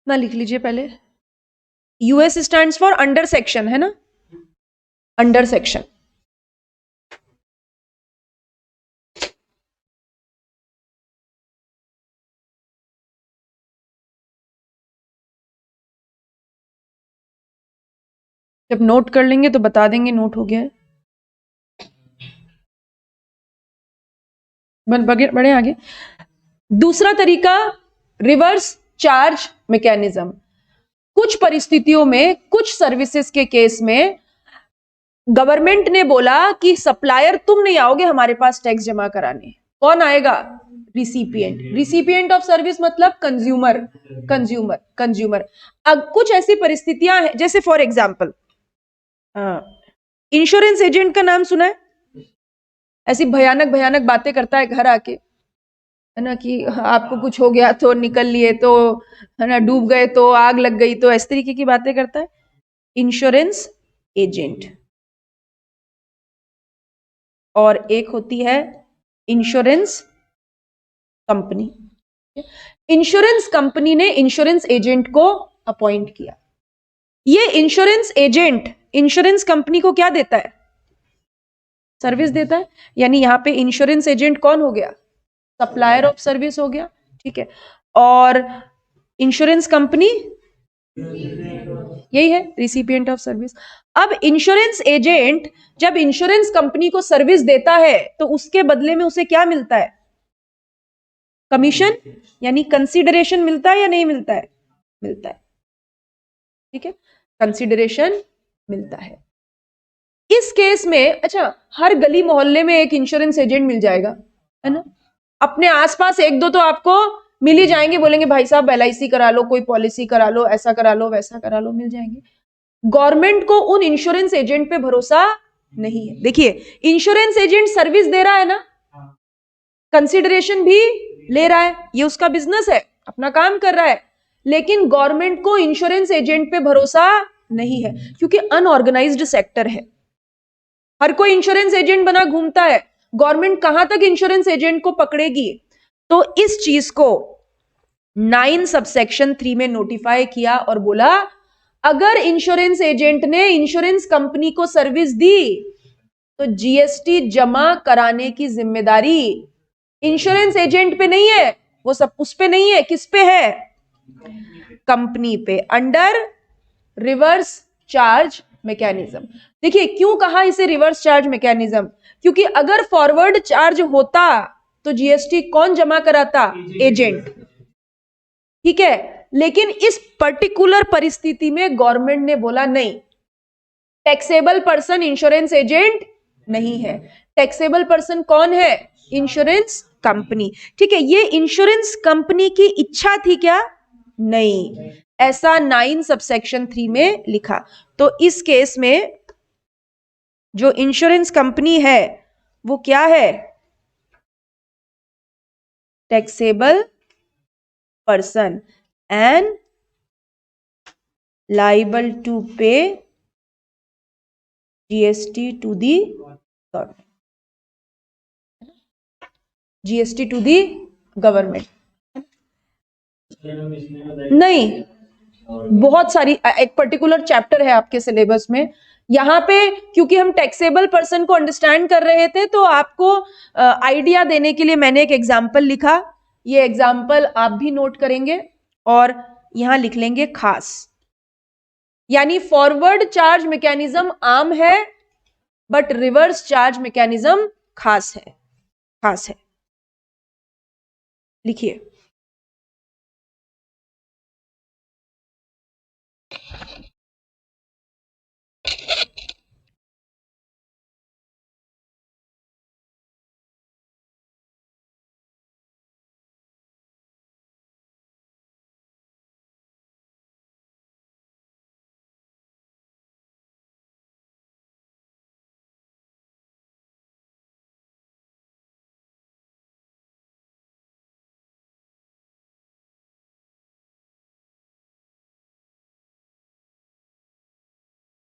ना लिख लीजिए पहले, US stands for under section, है ना, अंडर सेक्शन। जब नोट कर लेंगे तो बता देंगे नोट हो गया है। बढ़े आगे। दूसरा तरीका रिवर्स चार्ज मैकेनिज्म। कुछ परिस्थितियों में, कुछ सर्विसेज के केस में गवर्नमेंट ने बोला कि सप्लायर तुम नहीं आओगे हमारे पास टैक्स जमा कराने, कौन आएगा? रिसिपिएंट। रिसिपिएंट ऑफ सर्विस मतलब कंज्यूमर, कंज्यूमर, कंज्यूमर। अब कुछ ऐसी परिस्थितियां हैं, जैसे फॉर एग्जांपल इंश्योरेंस एजेंट का नाम सुना है? ऐसी भयानक भयानक बातें करता है घर आके, है ना, कि आपको कुछ हो गया तो निकल लिए तो, है ना, डूब गए तो, आग लग गई तो, इस तरीके की बातें करता है इंश्योरेंस एजेंट। और एक होती है इंश्योरेंस कंपनी। इंश्योरेंस कंपनी ने इंश्योरेंस एजेंट को अपॉइंट किया। ये इंश्योरेंस एजेंट इंश्योरेंस कंपनी को क्या देता है? सर्विस देता है। यानी यहां पे इंश्योरेंस एजेंट कौन हो गया? सप्लायर ऑफ सर्विस हो गया, ठीक है। और इंश्योरेंस कंपनी यही है, रिसिपिएंट ऑफ सर्विस। अब इंश्योरेंस एजेंट जब इंश्योरेंस कंपनी को सर्विस देता है तो उसके बदले में उसे क्या मिलता है? कमीशन, यानी कंसीडरेशन मिलता है या नहीं मिलता है? मिलता है, ठीक है, कंसीडरेशन मिलता है। इस केस में अच्छा, हर गली मोहल्ले में एक इंश्योरेंस एजेंट मिल जाएगा, है ना, अपने आसपास एक दो तो आपको मिल ही जाएंगे, बोलेंगे भाई साहब LIC करा लो, कोई पॉलिसी करा लो, ऐसा करा लो, वैसा करा लो, मिल जाएंगे। गवर्नमेंट को उन इंश्योरेंस एजेंट पे भरोसा नहीं है। देखिए, इंश्योरेंस एजेंट सर्विस दे रहा है ना, कंसीडरेशन भी ले रहा है, ये उसका बिजनेस है, अपना काम कर रहा है, लेकिन गवर्नमेंट को इंश्योरेंस एजेंट पे भरोसा नहीं है, क्योंकि अनऑर्गेनाइज्ड सेक्टर है। हर कोई इंश्योरेंस एजेंट बना घूमता है, गवर्नमेंट कहां तक इंश्योरेंस एजेंट को पकड़ेगी? तो इस चीज को 9 सबसेक्शन 3 में नोटिफाई किया और बोला अगर इंश्योरेंस एजेंट ने इंश्योरेंस कंपनी को सर्विस दी तो GST जमा कराने की जिम्मेदारी इंश्योरेंस एजेंट पे नहीं है, वो सब उस पे नहीं है, किस पे है? कंपनी पे, अंडर रिवर्स चार्ज मैकेनिज्म। देखिए क्यों कहा इसे रिवर्स चार्ज मैकेनिज्म, क्योंकि अगर फॉरवर्ड चार्ज होता तो GST कौन जमा कराता? एजेंट, ठीक है। लेकिन इस पर्टिकुलर परिस्थिति में गवर्नमेंट ने बोला नहीं, टैक्सेबल पर्सन इंश्योरेंस एजेंट नहीं है, टैक्सेबल पर्सन कौन है? इंश्योरेंस कंपनी, ठीक है। ये इंश्योरेंस कंपनी की इच्छा थी क्या? नहीं, ऐसा 9 सबसेक्शन 3 में लिखा। तो इस केस में जो इंश्योरेंस कंपनी है वो क्या है? Taxable person and liable to pay GST to the government, GST to the government. नहीं, बहुत सारी, एक पर्टिकुलर चैप्टर है आपके सिलेबस में यहाँ पे क्योंकि हम टैक्सेबल पर्सन को अंडरस्टैंड कर रहे थे तो आपको आइडिया देने के लिए मैंने एक एग्जाम्पल लिखा। ये एग्जाम्पल आप भी नोट करेंगे और यहां लिख लेंगे खास, यानी फॉरवर्ड चार्ज मैकेनिज्म आम है बट रिवर्स चार्ज मैकेनिज्म खास है। खास है, लिखिए।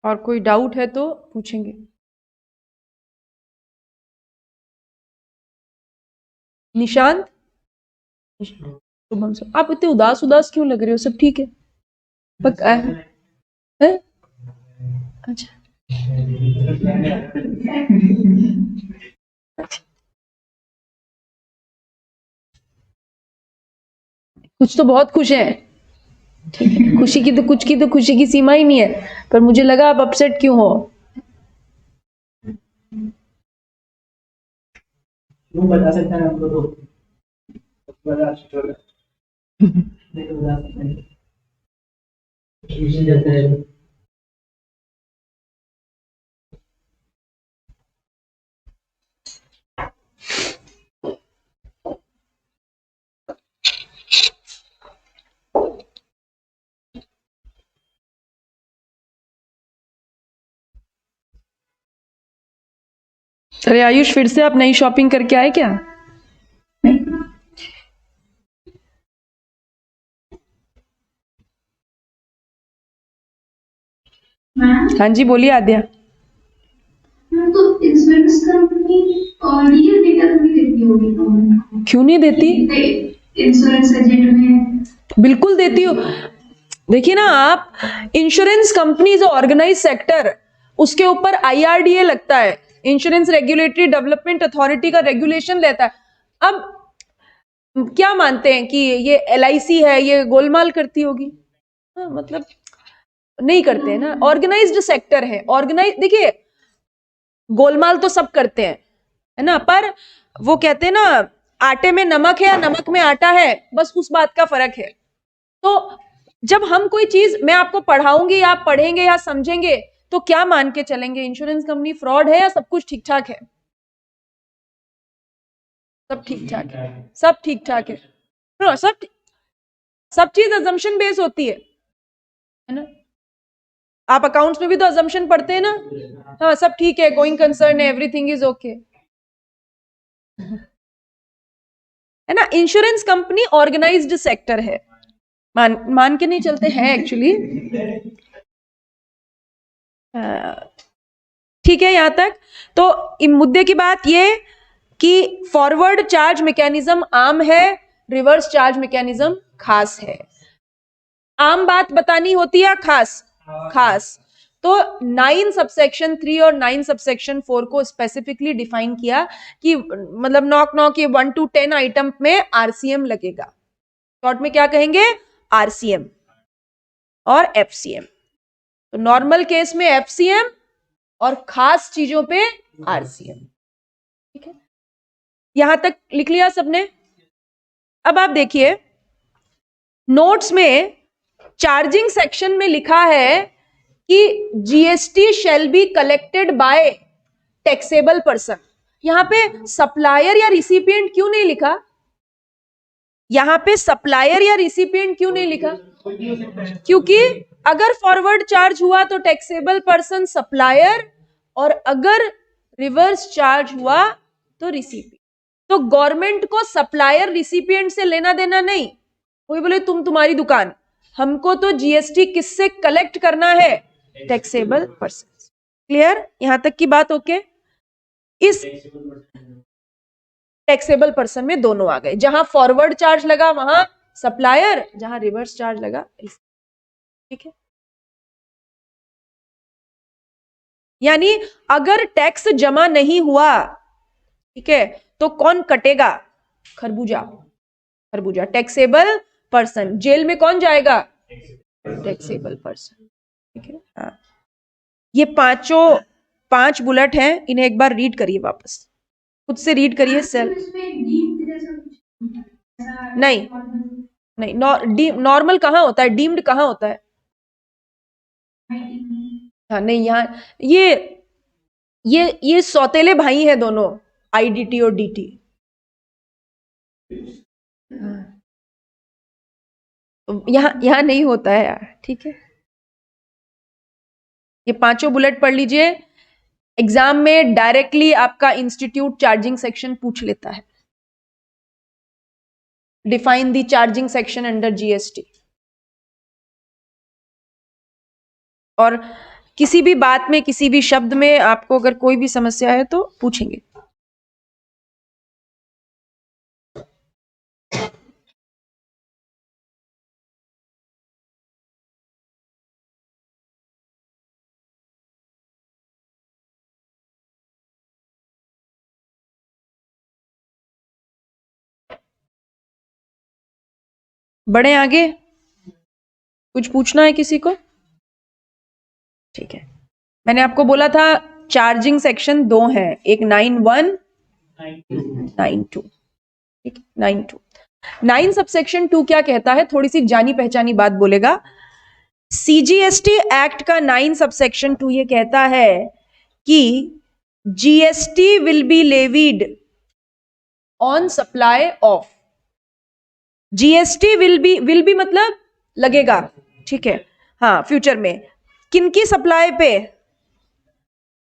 और कोई डाउट है तो पूछेंगे। निशांत, शुभम सर, आप इतने उदास उदास क्यों लग रहे हो? सब ठीक है? पक्का है? अच्छा, कुछ तो बहुत खुश है। खुशी की तो खुशी की सीमा ही नहीं है, पर मुझे लगा आप अपसेट क्यों हो। बता सकता है हमको तो अरे आयुष, फिर से आप नई शॉपिंग करके आए क्या? हाँ जी, बोलिए आद्या। तो इंश्योरेंस कंपनी और ये डेटा नहीं देती होगी? क्यों नहीं देती? इंश्योरेंस एजेंट में बिल्कुल देती हो। देखिए ना आप, इंश्योरेंस कंपनी जो ऑर्गेनाइज सेक्टर, उसके ऊपर IRDA लगता है, इंश्योरेंस रेगुलेटरी डेवलपमेंट अथॉरिटी का रेगुलेशन लेता है। अब क्या मानते हैं कि ये LIC है, ये गोलमाल करती होगी? मतलब नहीं करते हैं ना, ऑर्गेनाइज्ड सेक्टर है। ऑर्गेनाइज, देखिए गोलमाल तो सब करते हैं, है ना, पर वो कहते हैं ना, आटे में नमक है या नमक में आटा है, बस उस बात का फर्क है। तो जब हम कोई चीज मैं आपको पढ़ाऊंगी, आप पढ़ेंगे या समझेंगे, तो क्या मान के चलेंगे? इंश्योरेंस कंपनी फ्रॉड है या सब कुछ ठीक ठाक है? सब ठीक ठाक है, सब ठीक ठाक है। सब चीज अजम्पशन बेस होती है ना। आप अकाउंट्स में भी तो अजम्पशन पढ़ते हैं ना। हाँ, सब ठीक है, गोइंग कंसर्न है, एवरीथिंग इज ओके, है ना। इंश्योरेंस कंपनी ऑर्गेनाइज्ड सेक्टर है, मान के नहीं चलते हैं एक्चुअली। ठीक है यहां तक। तो मुद्दे की बात ये कि फॉरवर्ड चार्ज मैकेनिज्म आम है, रिवर्स चार्ज मैकेनिज्म खास है। आम बात बतानी होती है खास? खास। तो 9 सबसेक्शन 3 और 9 सबसेक्शन 4 को स्पेसिफिकली डिफाइन किया कि मतलब नॉक ये 1 to 10 आइटम में RCM लगेगा। शॉर्ट में क्या कहेंगे? RCM और FCM। तो नॉर्मल केस में FCM और खास चीजों पे RCM। ठीक है, यहां तक लिख लिया सबने? अब आप देखिए, नोट्स में चार्जिंग सेक्शन में लिखा है कि GST shall be collected by taxable person. यहां पे सप्लायर या रिसिपिएंट क्यों नहीं लिखा? यहां पे सप्लायर या रिसिपिएंट क्यों नहीं लिखा? क्योंकि अगर फॉरवर्ड चार्ज हुआ तो टैक्सेबल पर्सन सप्लायर, और अगर रिवर्स चार्ज हुआ तो रिसिपिएंट। तो गवर्नमेंट को सप्लायर रिसिपिएंट से लेना देना नहीं। कोई बोले तुम्हारी दुकान, हमको तो GST किससे कलेक्ट करना है? Taxable person. क्लियर? यहां तक की बात ओके? इस टैक्सेबल पर्सन में दोनों आ गए, जहां फॉरवर्ड चार्ज लगा वहां सप्लायर, जहां रिवर्स चार्ज लगा। ठीक है। यानी अगर टैक्स जमा नहीं हुआ, ठीक है, तो कौन कटेगा? खरबूजा, खरबूजा टैक्सेबल पर्सन। जेल में कौन जाएगा? टैक्सेबल पर्सन, ठीक है। हाँ, ये पांच बुलेट हैं, इन्हें एक बार रीड करिए, वापस खुद से रीड करिए सेल्फ। नहीं नहीं, नॉर्मल कहाँ होता है? डीम्ड कहाँ होता है? हाँ नहीं, यहाँ ये सौतेले भाई हैं दोनों, आईडीटी और डीटी। यहाँ नहीं होता है यार, ठीक है। ये पांचों बुलेट पढ़ लीजिए, एग्जाम में डायरेक्टली आपका इंस्टीट्यूट चार्जिंग सेक्शन पूछ लेता है। Define the charging section under GST. और किसी भी बात में, किसी भी शब्द में आपको अगर कोई भी समस्या है तो पूछेंगे। बढ़े आगे, कुछ पूछना है किसी को? ठीक है, मैंने आपको बोला था चार्जिंग सेक्शन दो है, एक 9(1), 9(2), ठीक है, 9(2). 9 सबसेक्शन 2 क्या कहता है? थोड़ी सी जानी पहचानी बात बोलेगा। सीजीएसटी एक्ट का 9 सबसेक्शन 2 ये कहता है कि GST will be levied on supply of. GST will be मतलब लगेगा, ठीक है, हाँ, फ्यूचर में। किनकी सप्लाई पे?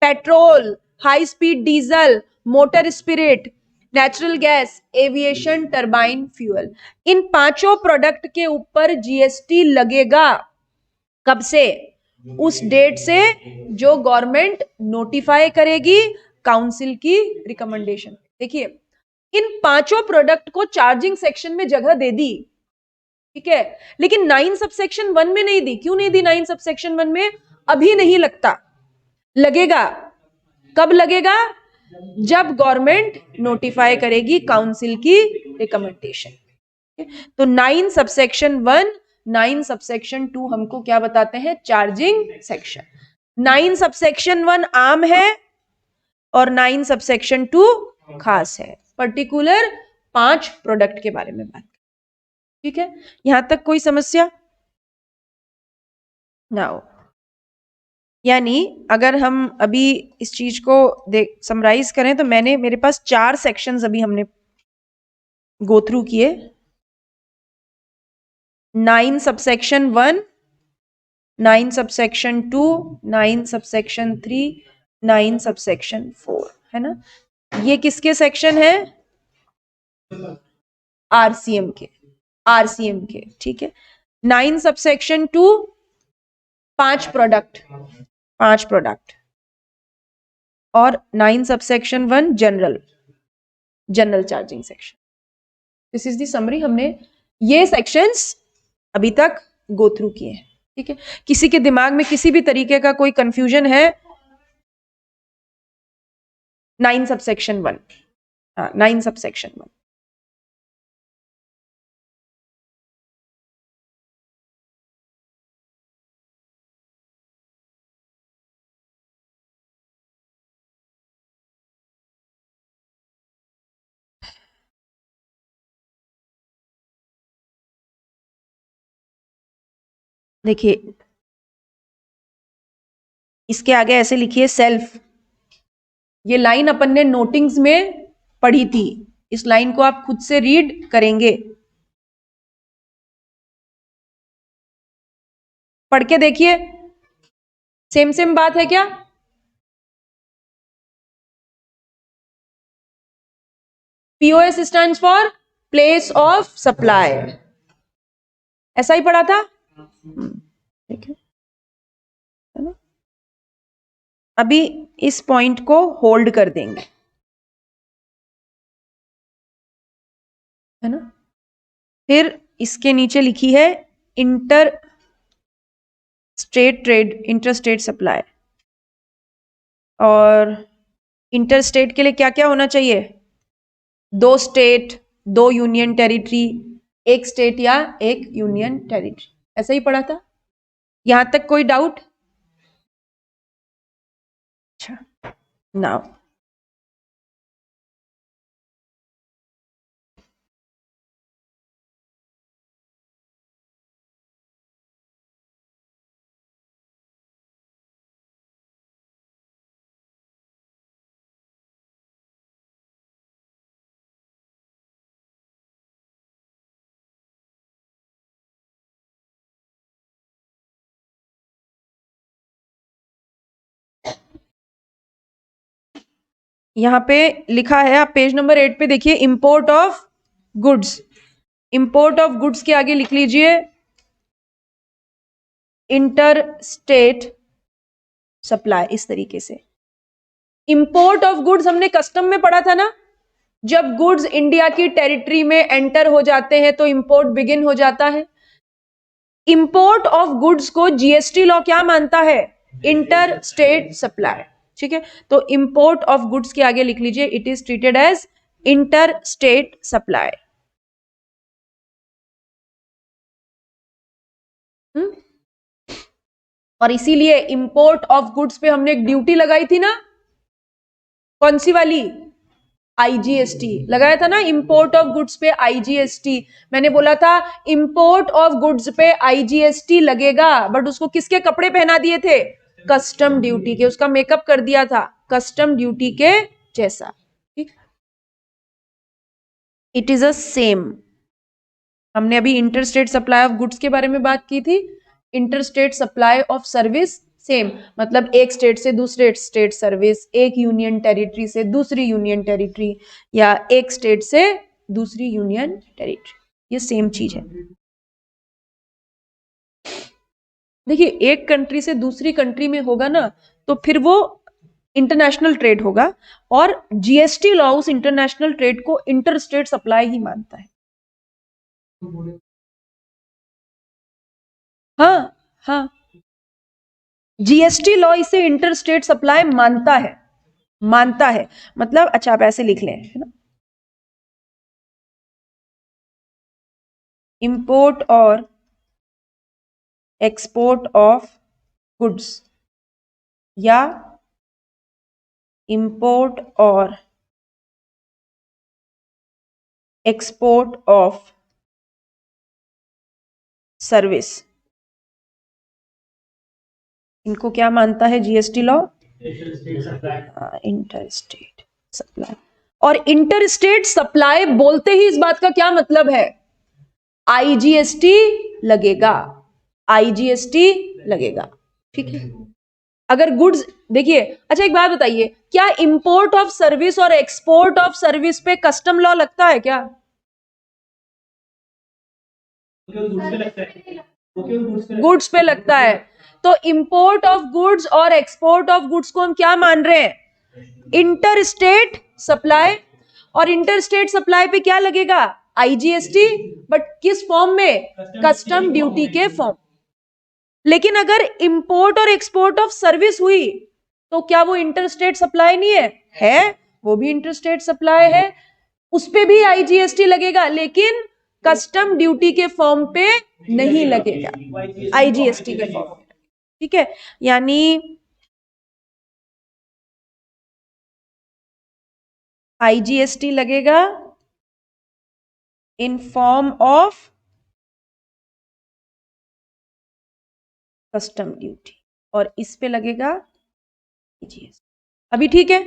Petrol, high speed diesel, motor spirit, natural gas, aviation turbine fuel, इन पांचों प्रोडक्ट के ऊपर जीएसटी लगेगा। कब से? उस डेट से जो गवर्नमेंट नोटिफाई करेगी काउंसिल की रिकमेंडेशन। देखिए, इन पांचों प्रोडक्ट को चार्जिंग सेक्शन में जगह दे दी, ठीक है, लेकिन 9 सबसेक्शन 1 में नहीं दी। क्यों नहीं दी 9 सबसेक्शन 1 में? अभी नहीं लगता, लगेगा। कब लगेगा? जब गवर्नमेंट नोटिफाई करेगी काउंसिल की रिकमेंडेशन। तो 9 सबसेक्शन 1, 9 सबसेक्शन 2 हमको क्या बताते हैं? Charging section. 9 सबसेक्शन 1 आम है और 9 सबसेक्शन 2 खास है, पर्टिकुलर 5 प्रोडक्ट के बारे में बात, ठीक है। यहां तक कोई समस्या? नाउ, यानी अगर हम अभी इस चीज को समराइज करें तो मेरे पास 4 सेक्शंस अभी हमने गो थ्रू किए। 9 सबसेक्शन 1, 9 सबसेक्शन 2, 9 सबसेक्शन 3, 9 सबसेक्शन 4, है ना। ये किसके सेक्शन है? आरसीएम के, आरसीएम के, ठीक है। 9 सबसेक्शन 2 5 प्रोडक्ट, 5 प्रोडक्ट, और 9 subsection 1 general, general charging section. This is the summary. हमने ये सेक्शंस अभी तक गो थ्रू किए हैं, ठीक है। किसी के दिमाग में किसी भी तरीके का कोई कंफ्यूजन है? 9 सबसेक्शन 1, हाँ, 9 सबसेक्शन 1। देखिए, इसके आगे ऐसे लिखिए सेल्फ। ये लाइन अपन ने नोटिंग्स में पढ़ी थी, इस लाइन को आप खुद से रीड करेंगे। पढ़ के देखिए, सेम सेम बात है क्या? POS stands for place of supply, ऐसा ही पढ़ा था, ठीक है ना। अभी इस पॉइंट को होल्ड कर देंगे, है ना। फिर इसके नीचे लिखी है inter state trade, inter state supply. और इंटर स्टेट के लिए क्या क्या होना चाहिए? 2 स्टेट, 2 यूनियन टेरिटरी, 1 स्टेट या 1 यूनियन टेरिटरी, ऐसा ही पढ़ा था। यहां तक कोई डाउट? अच्छा, नाउ यहां पे लिखा है, आप पेज नंबर 8 पे देखिए, import of goods. Import of goods के आगे लिख लीजिए इंटर स्टेट सप्लाई। इस तरीके से इंपोर्ट ऑफ गुड्स हमने कस्टम में पढ़ा था ना, जब गुड्स इंडिया की टेरिटरी में एंटर हो जाते हैं तो इंपोर्ट बिगिन हो जाता है। इंपोर्ट ऑफ गुड्स को जीएसटी लॉ क्या मानता है? Inter state supply. ठीक है, तो इंपोर्ट ऑफ गुड्स के आगे लिख लीजिए it is treated as inter state supply. और इसीलिए इंपोर्ट ऑफ गुड्स पे हमने एक ड्यूटी लगाई थी ना, कौन सी वाली? आईजीएसटी लगाया था ना इंपोर्ट ऑफ गुड्स पे आईजीएसटी। मैंने बोला था इंपोर्ट ऑफ गुड्स पे आईजीएसटी लगेगा, बट उसको किसके कपड़े पहना दिए थे? कस्टम ड्यूटी के, उसका मेकअप कर दिया था कस्टम ड्यूटी के जैसा। ठीक, इट इज अ सेम। हमने अभी इंटरस्टेट सप्लाई ऑफ गुड्स के बारे में बात की थी, interstate supply of service same, मतलब एक स्टेट से दूसरे स्टेट सर्विस, एक यूनियन टेरिटरी से दूसरी यूनियन टेरिटरी, या एक स्टेट से दूसरी यूनियन टेरिटरी, ये सेम चीज है। देखिए, एक कंट्री से दूसरी कंट्री में होगा ना, तो फिर वो इंटरनेशनल ट्रेड होगा, और जीएसटी लॉ उस इंटरनेशनल ट्रेड को इंटरस्टेट सप्लाई ही मानता है। हाँ हाँ, जीएसटी लॉ इसे इंटरस्टेट सप्लाई मानता है, मानता है। मतलब अच्छा, आप ऐसे लिख लें, है ना, इंपोर्ट और एक्सपोर्ट ऑफ गुड्स, या इंपोर्ट और एक्सपोर्ट ऑफ सर्विस, इनको क्या मानता है जीएसटी लॉ? Interstate supply. और इंटरस्टेट सप्लाई बोलते ही इस बात का क्या मतलब है? आईजीएसटी लगेगा, आईजीएसटी लगेगा। ठीक है, अगर गुड्स, देखिए, अच्छा एक बात बताइए, क्या इंपोर्ट ऑफ सर्विस और एक्सपोर्ट ऑफ सर्विस पे कस्टम लॉ लगता है क्या? गुड्स पे लगता है। तो इंपोर्ट ऑफ गुड्स और एक्सपोर्ट ऑफ गुड्स को हम क्या मान रहे हैं? Inter state supply. और इंटर स्टेट सप्लाई पे क्या लगेगा? आईजीएसटी, बट किस फॉर्म में? कस्टम ड्यूटी के फॉर्म। लेकिन अगर इंपोर्ट और एक्सपोर्ट ऑफ सर्विस हुई तो क्या वो इंटरस्टेट सप्लाई नहीं है? है, वो भी इंटरस्टेट सप्लाई है, उस पे भी आईजीएसटी लगेगा, लेकिन कस्टम ड्यूटी के फॉर्म पे नहीं लगेगा, आईजीएसटी के फॉर्म पे। ठीक है, यानी आईजीएसटी लगेगा in form of custom duty, और इस पे लगेगा आईजीएसटी। अभी ठीक है,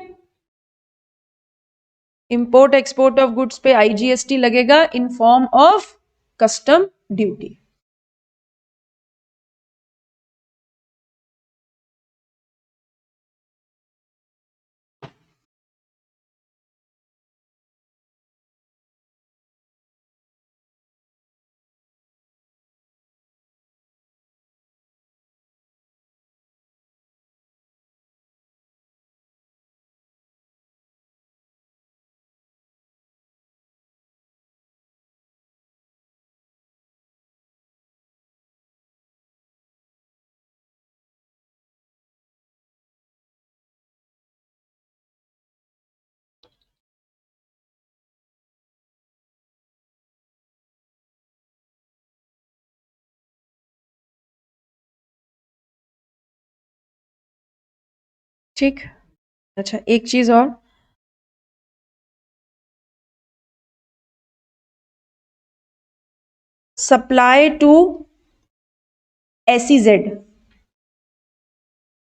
इंपोर्ट एक्सपोर्ट ऑफ गुड्स पे आईजीएसटी लगेगा in form of custom duty. ठीक। अच्छा, एक चीज और, supply to SEZ,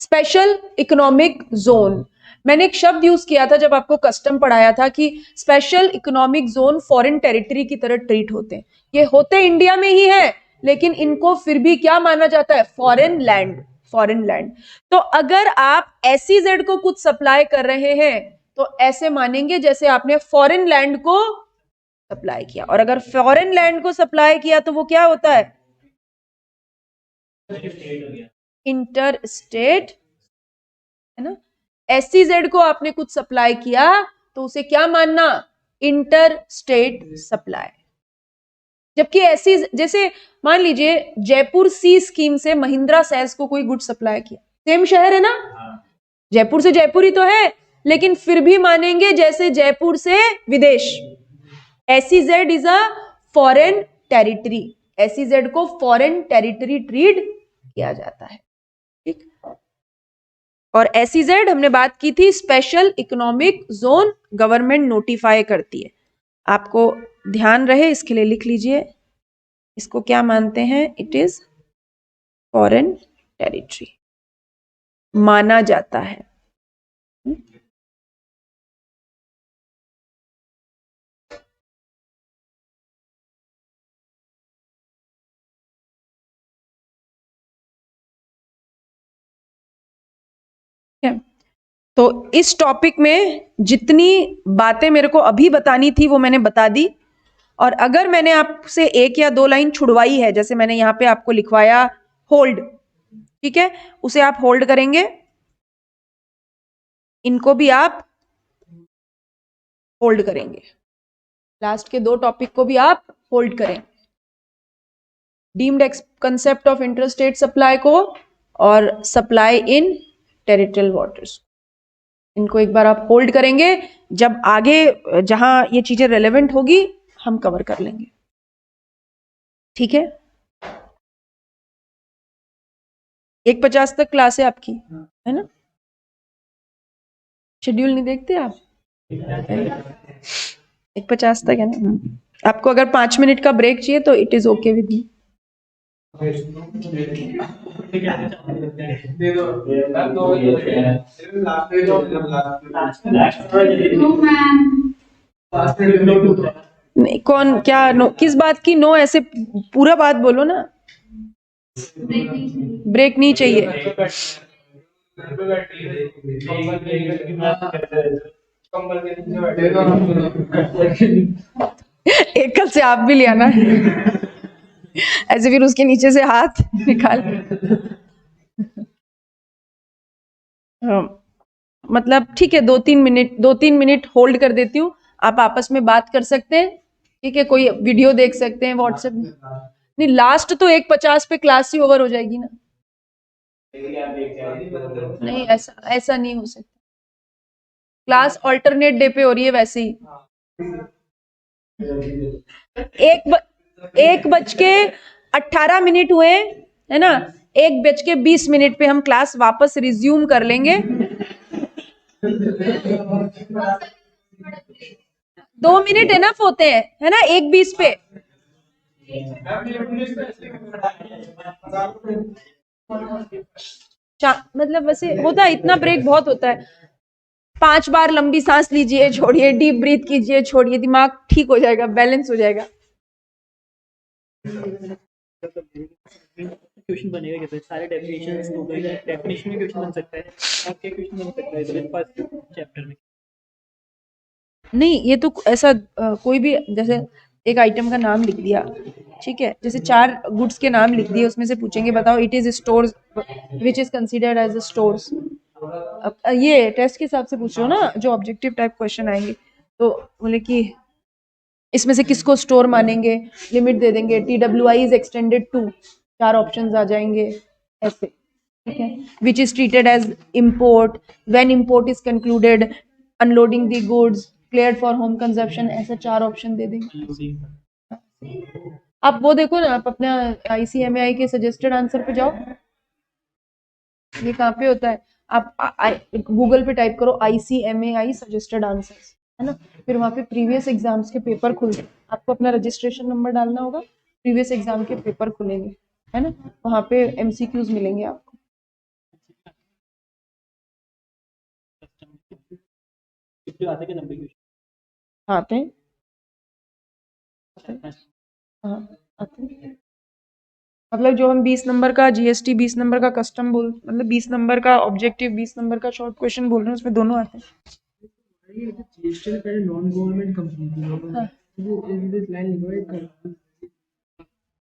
special economic zone. मैंने एक शब्द यूज किया था जब आपको कस्टम पढ़ाया था कि special economic zone foreign territory की तरह ट्रीट होते हैं। ये होते इंडिया में ही है, लेकिन इनको फिर भी क्या माना जाता है? Foreign land. Foreign land. तो अगर आप SEZ को कुछ सप्लाई कर रहे हैं तो ऐसे मानेंगे जैसे आपने फॉरेन लैंड को सप्लाई किया, और अगर फॉरेन लैंड को सप्लाई किया तो वो क्या होता है? इंटर स्टेट, है ना। SEZ को आपने कुछ सप्लाई किया तो उसे क्या मानना? Inter state supply. जबकि ऐसी, जैसे मान लीजिए जयपुर सी स्कीम से महिंद्रा सैस को कोई गुड सप्लाई किया, सेम शहर है ना, जयपुर से जयपुर ही तो है, लेकिन फिर भी मानेंगे जैसे जयपुर से विदेश। SEZ is a foreign territory, SEZ को फॉरेन टेरिटरी ट्रीट किया जाता है। ठीक। और SEZ हमने बात की थी, special economic zone government notify करती है। आपको ध्यान रहे इसके लिए लिख लीजिए, इसको क्या मानते हैं? इट इज फॉरेन टेरिटरी माना जाता है। तो इस टॉपिक में जितनी बातें मेरे को अभी बतानी थी वो मैंने बता दी, और अगर मैंने आपसे एक या दो लाइन छुड़वाई है, जैसे मैंने यहाँ पे आपको लिखवाया होल्ड, ठीक है, उसे आप होल्ड करेंगे, इनको भी आप होल्ड करेंगे, लास्ट के दो टॉपिक को भी आप होल्ड करें, deemed concept of interstate supply को और सप्लाई इन टेरिटोरियल वाटर्स, इनको एक बार आप होल्ड करेंगे। जब आगे जहां ये चीजें रेलेवेंट होगी हम कवर कर लेंगे। ठीक है, 1:50 तक क्लास है आपकी, है ना? शेड्यूल नहीं देखते आप? 1:50 तक है ना? आपको अगर 5 मिनट का ब्रेक चाहिए तो it is okay with me. नहीं, कौन क्या नो, किस बात की नो? ऐसे पूरा बात बोलो ना। ब्रेक नहीं चाहिए। एक कल से आप भी ले आना ऐसे, फिर उसके नीचे से हाथ निकाल। मतलब ठीक है, 2-3 मिनट होल्ड कर देती हूँ, आप आपस में बात कर सकते हैं। ठीक है, कोई वीडियो देख सकते हैं व्हाट्सएप में। नहीं, लास्ट तो 1:50 पे क्लास ही ओवर हो जाएगी ना। नहीं, ऐसा ऐसा नहीं हो सकता, क्लास ऑल्टरनेट डे पे हो रही है वैसे ही। 1:18 हुए, है ना? 1:20 पे हम क्लास वापस रिज्यूम कर लेंगे। 2 मिनट एनफ होते हैं, है ना? 1:20 पे। मतलब वैसे होता है, इतना ब्रेक बहुत होता है। 5 बार लंबी सांस लीजिए, छोड़िए, डीप ब्रीथ कीजिए, छोड़िए, दिमाग ठीक हो जाएगा, बैलेंस हो जाएगा। क्वेश्चन बनेगा कैसे? सारे डेफिनेशंस हो गए, डेफिनेशन में क्वेश्चन बन सकता है, आपके क्वेश्चन बन सकता है सिर्फ फर्स्ट चैप्टर में। नहीं, ये तो ऐसा कोई भी, जैसे एक आइटम का नाम लिख दिया, ठीक है, जैसे 4 गुड्स के नाम लिख दिए, उसमें से पूछेंगे बताओ it is stores which is considered as a stores. अब ये टेस्ट के हिसाब से पूछ रहे हो ना, जो ऑब्जेक्टिव टाइप क्वेश्चन आएंगे, तो बोले कि इसमें से किसको स्टोर मानेंगे, लिमिट दे देंगे, TWI is extended to, 4 options आ जाएंगे ऐसे। ठीक है, which is treated as import, when import is concluded, unloading the goods, cleared for home consumption, ऐसे 4 ऑप्शन दे देंगे। आप वो देखो ना, आप अपना ICMAI के सजेस्टेड आंसर पे जाओ, ये कहाँ पे होता है? आप गूगल पे टाइप करो ICMAI सजेस्टेड आंसर्स, है ना, फिर वहाँ पे प्रीवियस एग्जाम्स के पेपर खुलते, आपको अपना रजिस्ट्रेशन नंबर डालना होगा, प्रीवियस एग्जाम के पेपर खुलेंगे, है ना, वहाँ पे MCQs मिलेंगे आपको। कितने आते के 90 क्वेश्चन आते हैं, हाँ आते हैं। मतलब जो हम 20 नंबर का GST, 20 नंबर का कस्टम बोल, मतलब 20 नंबर का ऑब्जेक्टिव, 20 नंबर का शॉर्ट क्वेश्चन बोल रहे हैं, उसमें दोनों आते हैं। ये GST में पहले नॉन गवर्नमेंट कंपनी थी, हाँ। this line लिखा है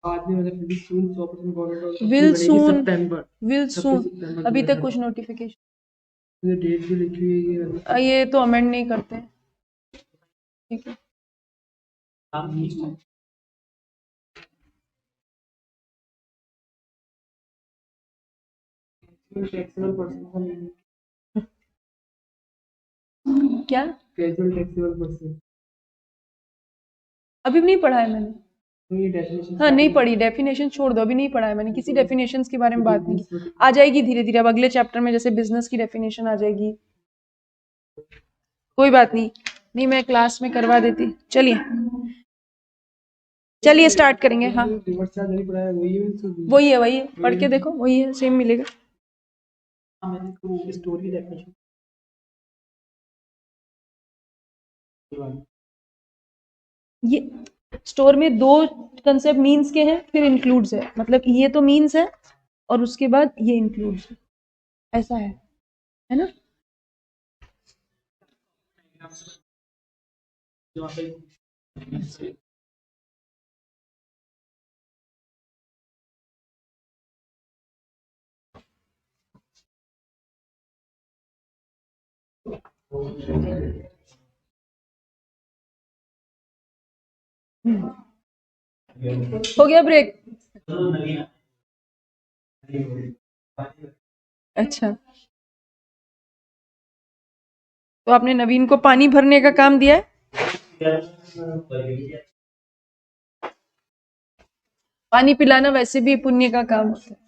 बाद में मतलब विल सून 100% गवर्नमेंट और विल सून, सितंबर विल सून, सितंबर अभी तक कुछ नोटिफिकेशन, ये डेट भी लिखी हुई है ये तो अमेंड नहीं करते हैं, ठीक है। टैक्सेबल पर्सन क्या कैजुअल टैक्सेबल पर्सन, अभी भी नहीं पढ़ा है मैंने, तो ये डेफिनेशन हाँ नहीं पढ़ी, डेफिनेशन छोड़ दो, अभी नहीं पढ़ा है मैंने, किसी डेफिनेशंस के बारे में बात नहीं की, आ जाएगी धीरे धीरे, अब अगले चैप्टर में जैसे बिजनेस की डेफिनेशन आ जाएगी, कोई बात नहीं, नहीं मैं क्लास में करवा देती। चलिए चलिए स्टार्ट करेंगे। हाँ रिवर्स चार्ज नहीं पढ़ा है, वही है, पढ़ के देखो, वही है, सेम मिलेगा। मैंने तो स्टोर की डेफिनेशन ये स्टोर में दो कंसेप्ट मीन्स के हैं, फिर इंक्लूड्स है, मतलब ये तो मीन्स है और उसके बाद ये इंक्लूड्स है, ऐसा है ना। जो वहाँ पे हो गया ब्रेक? अच्छा, तो आपने नवीन को पानी भरने का काम दिया है? पानी पिलाना वैसे भी पुण्य का काम होता है।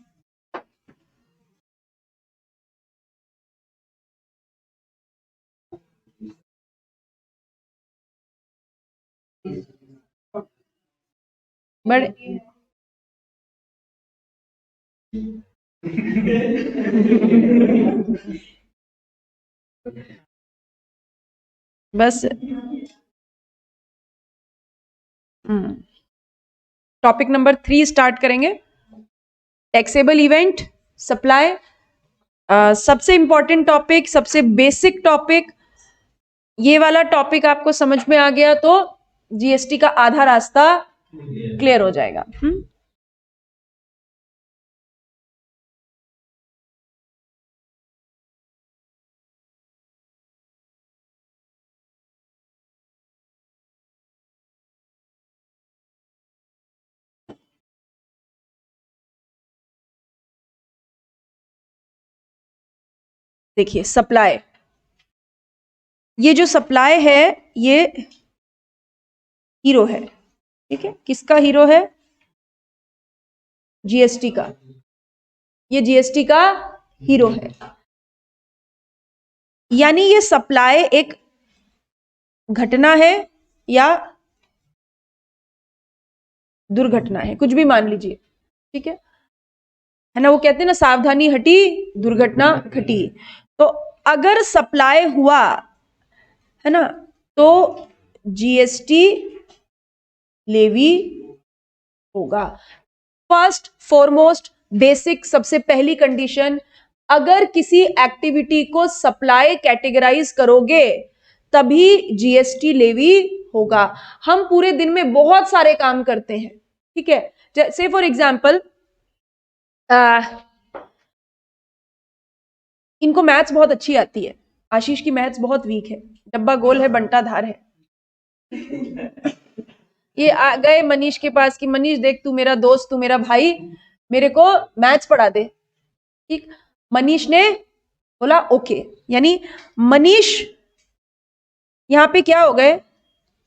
बट बस टॉपिक नंबर 3 स्टार्ट करेंगे, टैक्सेबल इवेंट, सप्लाई। सबसे इंपॉर्टेंट टॉपिक, सबसे बेसिक टॉपिक, ये वाला टॉपिक आपको समझ में आ गया तो GST का आधा रास्ता क्लियर हो जाएगा। देखिए सप्लाई, ये जो सप्लाई है ये हीरो है, ठीक है, किसका हीरो है? GST का, ये GST का हीरो है, यानी ये सप्लाई एक घटना है या दुर्घटना है, कुछ भी मान लीजिए, ठीक है ना, वो कहते हैं ना सावधानी हटी दुर्घटना घटी, तो अगर सप्लाई हुआ है ना तो GST लेवी होगा। फर्स्ट फॉरमोस्ट बेसिक, सबसे पहली कंडीशन, अगर किसी एक्टिविटी को सप्लाई कैटेगराइज करोगे तभी GST लेवी होगा। हम पूरे दिन में बहुत सारे काम करते हैं, ठीक है, जैसे फॉर एग्जाम्पल इनको मैथ्स बहुत अच्छी आती है, आशीष की मैथ्स बहुत वीक है, डब्बा गोल है बंटा धार है, ये आ गए मनीष के पास कि मनीष देख तू मेरा दोस्त, तू मेरा भाई, मेरे को मैथ्स पढ़ा दे, ठीक, मनीष ने बोला ओके, यानी मनीष यहां पे क्या हो गए?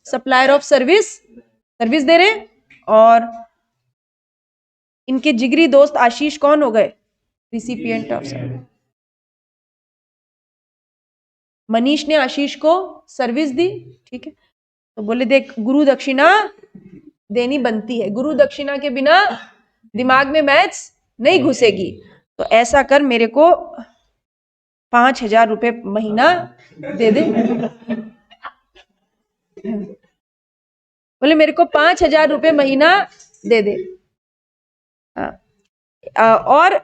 सप्लायर ऑफ सर्विस, सर्विस दे रहे, और इनके जिगरी दोस्त आशीष कौन हो गए? Recipient of service. मनीष ने आशीष को सर्विस दी, ठीक है, तो बोले देख गुरु दक्षिणा देनी बनती है, गुरु दक्षिणा के बिना दिमाग में मैथ्स नहीं घुसेगी, तो ऐसा कर मेरे को 5,000 रुपए महीना दे दे। बोले मेरे को 5,000 रुपए महीना दे दे। और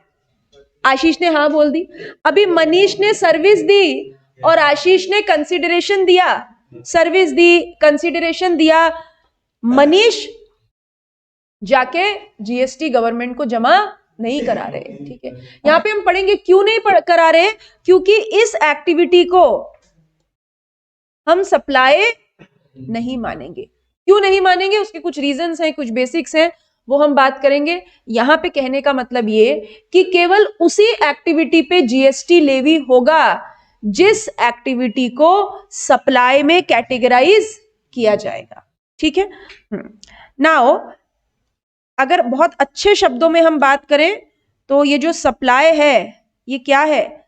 आशीष ने हाँ बोल दी। अभी मनीष ने सर्विस दी और आशीष ने कंसिडरेशन दिया, सर्विस दी, कंसिडरेशन दिया। मनीष जाके जीएसटी गवर्नमेंट को जमा नहीं करा रहे, ठीक है। यहां पे हम पढ़ेंगे क्यों नहीं करा रहे, क्योंकि इस एक्टिविटी को हम सप्लाई नहीं मानेंगे। क्यों नहीं मानेंगे, उसके कुछ रीजंस हैं, कुछ बेसिक्स हैं, वो हम बात करेंगे। यहां पे कहने का मतलब ये कि केवल उसी एक्टिविटी पे जीएसटी लेवी होगा जिस एक्टिविटी को सप्लाई में कैटेगराइज किया जाएगा, ठीक है। नाउ अगर बहुत अच्छे शब्दों में हम बात करें तो ये जो सप्लाई है ये क्या है,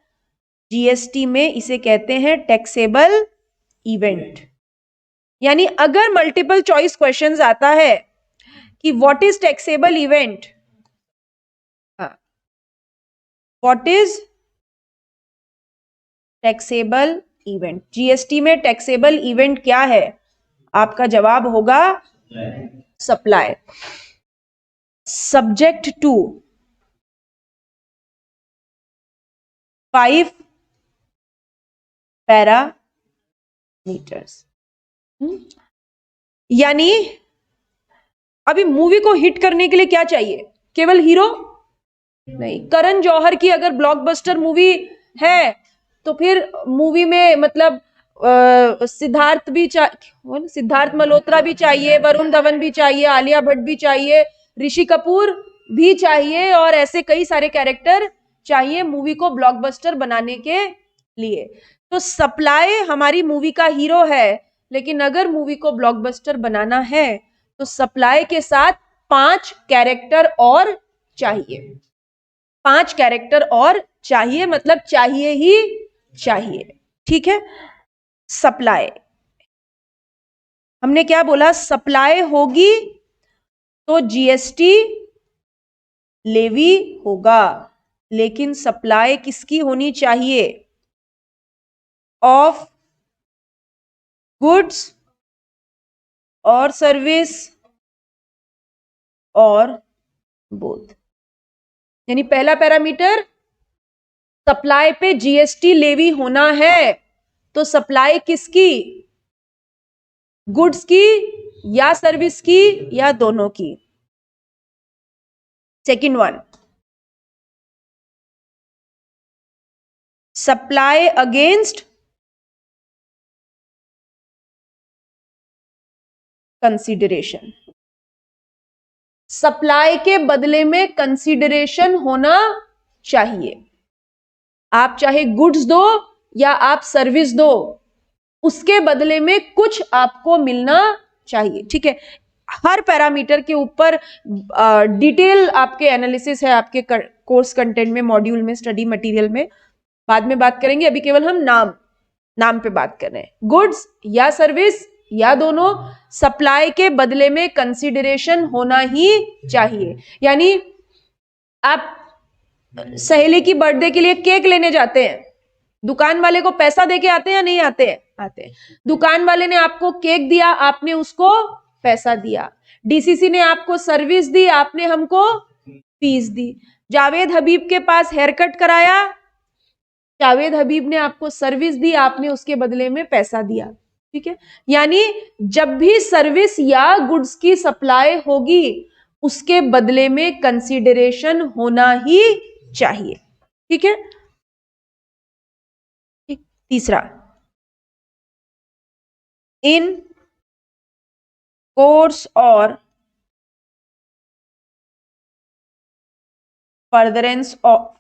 जीएसटी में इसे कहते हैं टैक्सेबल इवेंट। यानी अगर मल्टीपल चॉइस क्वेश्चंस आता है कि what is taxable event, what is taxable event, GST में टैक्सेबल इवेंट क्या है, आपका जवाब होगा सप्लाई। Subject to 5 parameters. यानी अभी मूवी को हिट करने के लिए क्या चाहिए, केवल हीरो नहीं। करण जौहर की अगर ब्लॉकबस्टर मूवी है तो फिर मूवी में मतलब सिद्धार्थ मल्होत्रा भी चाहिए, वरुण धवन भी चाहिए, आलिया भट्ट भी चाहिए, ऋषि कपूर भी चाहिए, और ऐसे कई सारे कैरेक्टर चाहिए मूवी को ब्लॉकबस्टर बनाने के लिए। तो सप्लाई हमारी मूवी का हीरो है, लेकिन अगर मूवी को ब्लॉकबस्टर बनाना है तो सप्लाई के साथ 5 कैरेक्टर और चाहिए, 5 कैरेक्टर और चाहिए, मतलब चाहिए ही चाहिए, ठीक है। सप्लाई हमने क्या बोला, सप्लाई होगी तो जीएसटी लेवी होगा, लेकिन सप्लाई किसकी होनी चाहिए, ऑफ गुड्स और सर्विस और बोथ। यानी पहला पैरामीटर, सप्लाई पे जीएसटी लेवी होना है तो सप्लाई किसकी, गुड्स की या सर्विस की या दोनों की। Second one, supply against consideration. Supply के बदले में कंसीडरेशन होना चाहिए। आप चाहे गुड्स दो या आप सर्विस दो, उसके बदले में कुछ आपको मिलना चाहिए, ठीक है। हर पैरामीटर के ऊपर डिटेल आपके एनालिसिस है आपके कोर्स कंटेंट में, मॉड्यूल में, स्टडी मटेरियल में, बाद में बात करेंगे। अभी केवल हम नाम पे बात कर रहे हैं। गुड्स या सर्विस या दोनों, सप्लाई के बदले में कंसीडरेशन होना ही चाहिए। यानी आप सहेली की बर्थडे के लिए केक लेने जाते हैं, दुकान वाले को पैसा देके आते हैं या नहीं आते हैं, आते हैं। दुकान वाले ने आपको केक दिया, आपने उसको पैसा दिया। डीसीसी ने आपको सर्विस दी, आपने हमको फीस दी। जावेद हबीब के पास हेयर कट कराया, जावेद हबीब ने आपको सर्विस दी, आपने उसके बदले में पैसा दिया, ठीक है। यानी जब भी सर्विस या गुड्स की सप्लाई होगी उसके बदले में कंसीडरेशन होना ही चाहिए, ठीक है। तीसरा, इन कोर्स और फर्दरेंस ऑफ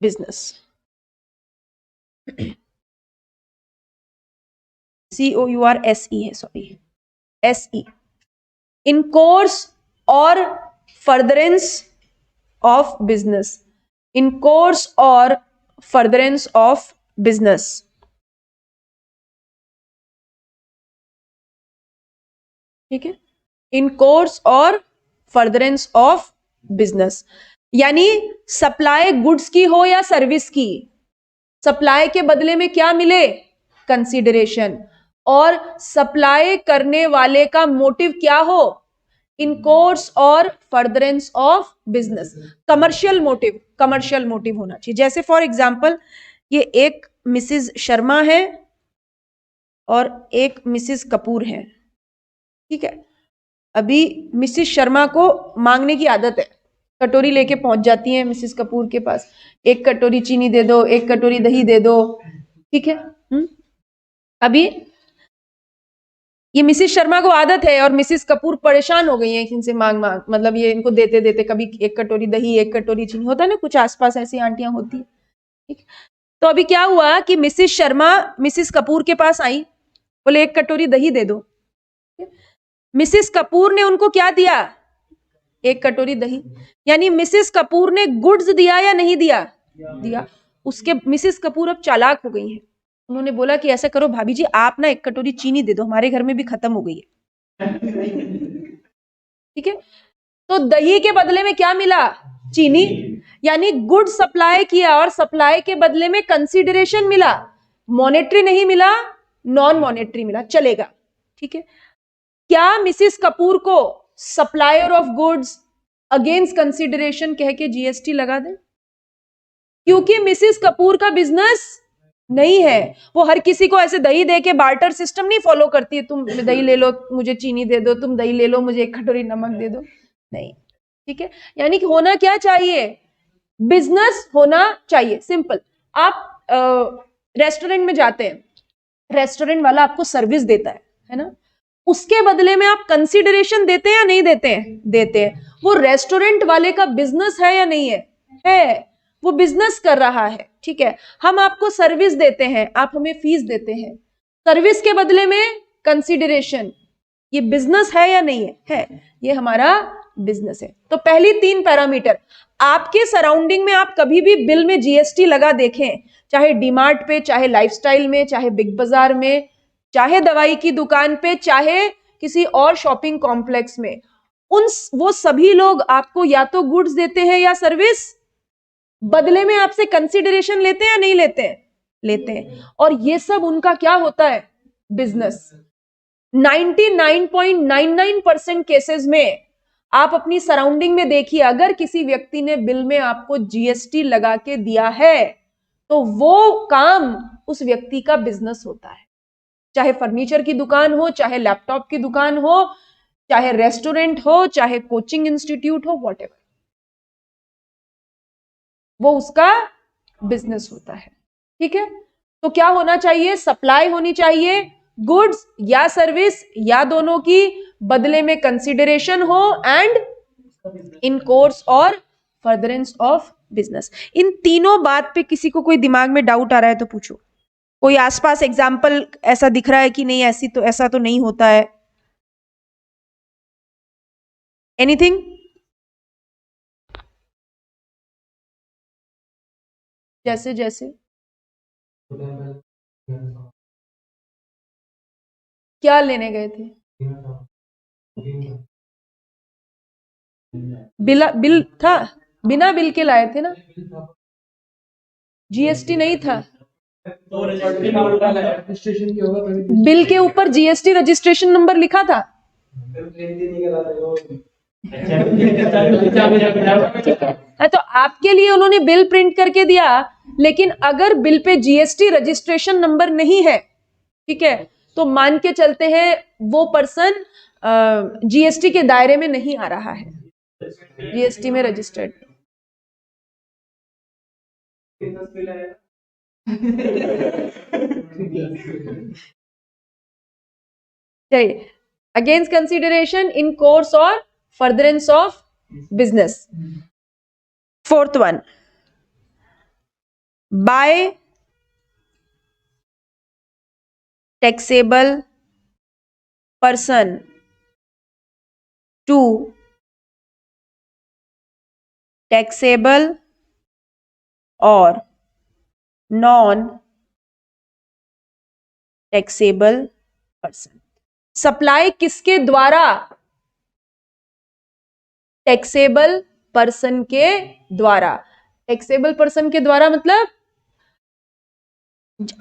बिजनेस, COURSE है, सॉरी SE, इन कोर्स और furtherance of business, in course और फर्दरेंस ऑफ बिजनेस। ठीक है, इन कोर्स और फर्दरेंस ऑफ बिजनेस, यानी सप्लाई गुड्स की हो या सर्विस की, सप्लाई के बदले में क्या मिले, कंसीडरेशन, और सप्लाई करने वाले का मोटिव क्या हो, इन कोर्स और furtherance of business, commercial motive होना चाहिए। जैसे फॉर एग्जांपल ये एक मिसेस शर्मा है और एक मिसेस कपूर है, ठीक है। अभी मिसेस शर्मा को मांगने की आदत है, कटोरी लेके पहुंच जाती है मिसेस कपूर के पास, एक कटोरी चीनी दे दो, एक कटोरी दही दे दो, ठीक है। अभी ये मिसेस शर्मा को आदत है और मिसेस कपूर परेशान हो गई है इनसे मांग मतलब ये इनको देते देते, कभी एक कटोरी दही, एक कटोरी चीनी, होता है ना, कुछ आसपास ऐसी आंटियां होती है, ठीक। तो अभी क्या हुआ कि मिसेस शर्मा मिसेस कपूर के पास आई, बोले एक कटोरी दही दे दो। मिसेस कपूर ने उनको क्या दिया, एक कटोरी दही, यानी मिसेस कपूर ने गुड्स दिया या नहीं दिया, दिया। उसके मिसेस कपूर अब चालाक हो गई हैं, उन्होंने बोला कि ऐसा करो भाभी जी, आप ना एक कटोरी चीनी दे दो, हमारे घर में भी खत्म हो गई है, ठीक है। तो दही के बदले में क्या मिला, चीनी, यानी गुड सप्लाई किया और सप्लाई के बदले में कंसीडरेशन मिला, मॉनेटरी नहीं मिला, नॉन मॉनेटरी मिला, चलेगा, ठीक है। क्या मिसेस कपूर को supplier of goods against consideration कह के जीएसटी लगा दे, क्योंकि मिसेस कपूर का बिजनेस नहीं है, वो हर किसी को ऐसे दही दे के बार्टर सिस्टम नहीं फॉलो करती है, तुम दही ले लो मुझे चीनी दे दो, तुम दही ले लो मुझे एक कटोरी नमक दे दो, नहीं, ठीक है। यानी कि होना क्या चाहिए, बिजनेस होना चाहिए, सिंपल। आप रेस्टोरेंट में जाते हैं, रेस्टोरेंट वाला आपको सर्विस देता है ना, उसके बदले में आप कंसीडरेशन देते हैं या नहीं देते हैं, देते हैं। वो रेस्टोरेंट वाले का बिजनेस है या नहीं है, वो बिजनेस कर रहा है, ठीक है। हम आपको सर्विस देते हैं, आप हमें फीस देते हैं, सर्विस के बदले में कंसीडरेशन, ये बिजनेस है या नहीं है, ये हमारा बिजनेस है। तो पहली 3 पैरामीटर, आपके सराउंडिंग में आप कभी भी बिल में जीएसटी लगा देखें, चाहे डीमार्ट पे, चाहे लाइफस्टाइल में, चाहे बिग बाजार में, चाहे दवाई की दुकान पे, चाहे किसी और शॉपिंग कॉम्प्लेक्स में, वो सभी लोग आपको या तो गुड्स देते हैं या सर्विस, बदले में आपसे कंसीडरेशन लेते हैं या नहीं लेते हैं, लेते हैं। और ये सब उनका क्या होता है, बिजनेस। 99.99% केसेस में आप अपनी सराउंडिंग में देखिए, अगर किसी व्यक्ति ने बिल में आपको जीएसटी लगा के दिया है तो वो काम उस व्यक्ति का बिजनेस होता है, चाहे फर्नीचर की दुकान हो, चाहे लैपटॉप की दुकान हो, चाहे रेस्टोरेंट हो, चाहे कोचिंग इंस्टीट्यूट हो, व्हाटएवर, वो उसका बिजनेस होता है, ठीक है। तो क्या होना चाहिए, सप्लाई होनी चाहिए, गुड्स या सर्विस या दोनों की, बदले में कंसीडरेशन हो, एंड इन कोर्स और फर्दरेंस ऑफ बिजनेस। इन तीनों बात पे किसी को कोई दिमाग में डाउट आ रहा है तो पूछो, कोई आसपास एग्जाम्पल ऐसा दिख रहा है कि नहीं, ऐसा तो नहीं होता है, एनीथिंग? जैसे जैसे क्या लेने गए थे, बिल था, बिना बिल के लाए थे ना, जीएसटी नहीं था, रजिस्ट्रेशन की होगा तभी बिल के ऊपर जीएसटी रजिस्ट्रेशन नंबर लिखा था, तो आपके लिए उन्होंने बिल प्रिंट करके दिया, लेकिन अगर bill pay GST registration number नहीं है, ठीक है, तो मान के चलते हैं वो पर्सन जीएसटी के दायरे में नहीं आ रहा है, जीएसटी में रजिस्टर्ड। चलिए, अगेंस्ट कंसिडरेशन, इन कोर्स और furtherance of business. 4th one, by taxable person to taxable or non taxable person. Supply किसके द्वारा? टैक्सेबल पर्सन के द्वारा। टैक्सेबल पर्सन के द्वारा मतलब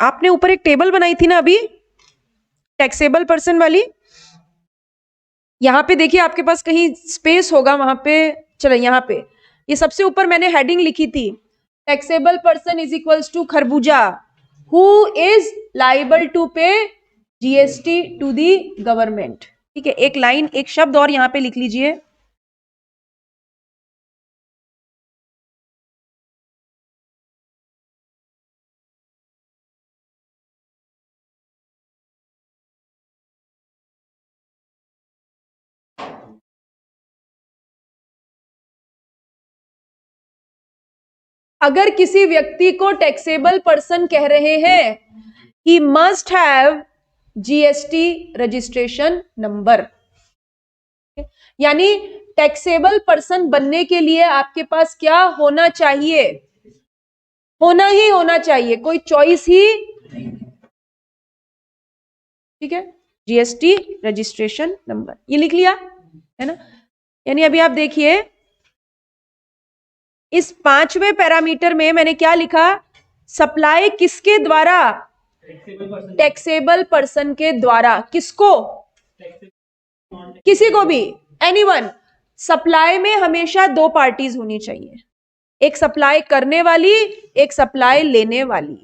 आपने ऊपर एक टेबल बनाई थी ना अभी टैक्सेबल पर्सन वाली, यहां पे देखिए आपके पास कहीं स्पेस होगा वहां पे, चलो यहां पे ये सबसे ऊपर मैंने हेडिंग लिखी थी, taxable person is equals to खरबूजा who is liable to pay GST to the government. ठीक है, एक लाइन एक शब्द और यहां पे लिख लीजिए, अगर किसी व्यक्ति को टैक्सेबल पर्सन कह रहे हैं, he must have GST registration number. यानी टैक्सेबल पर्सन बनने के लिए आपके पास क्या होना चाहिए? होना ही होना चाहिए, कोई चॉइस ही। ठीक है, जीएसटी रजिस्ट्रेशन नंबर ये लिख लिया है ना। यानी अभी आप देखिए इस 5वें पैरामीटर में मैंने क्या लिखा? सप्लाई किसके द्वारा? टैक्सेबल पर्सन के द्वारा। किसको? किसी को भी, एनीवन। सप्लाई में हमेशा दो पार्टीज होनी चाहिए, एक सप्लाई करने वाली, एक सप्लाई लेने वाली।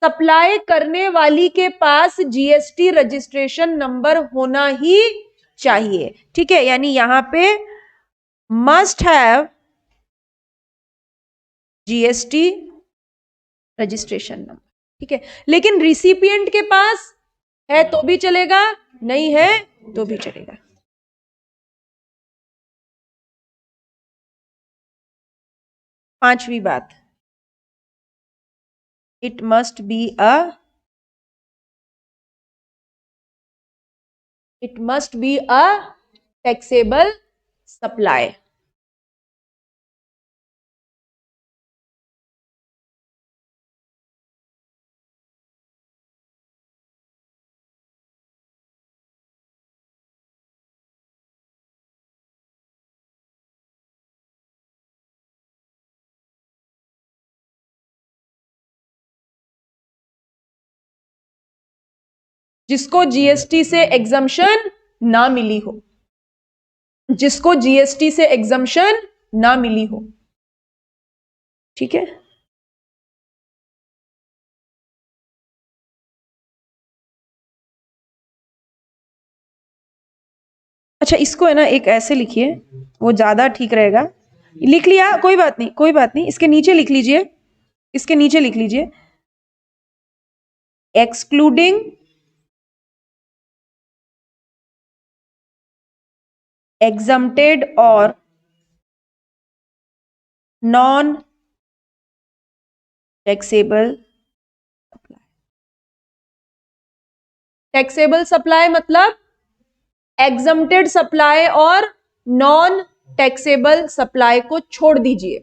सप्लाई करने वाली के पास जीएसटी रजिस्ट्रेशन नंबर होना ही चाहिए। ठीक है, यानी यहां पे must have GST registration number. ठीक है, लेकिन रिसिपिएंट के पास है तो भी चलेगा, नहीं है तो भी चलेगा। पांचवी बात, it must be a taxable supply. जिसको जीएसटी से एग्जम्पशन ना मिली हो, जिसको जीएसटी से एग्जम्पशन ना मिली हो। ठीक है, अच्छा इसको है ना एक ऐसे लिखिए, वो ज्यादा ठीक रहेगा। लिख लिया, कोई बात नहीं, कोई बात नहीं, इसके नीचे लिख लीजिए, इसके नीचे लिख लीजिए, excluding exempted or non taxable supply। Taxable supply मतलब एग्जम्प्टेड सप्लाई और नॉन टैक्सेबल सप्लाई को छोड़ दीजिए।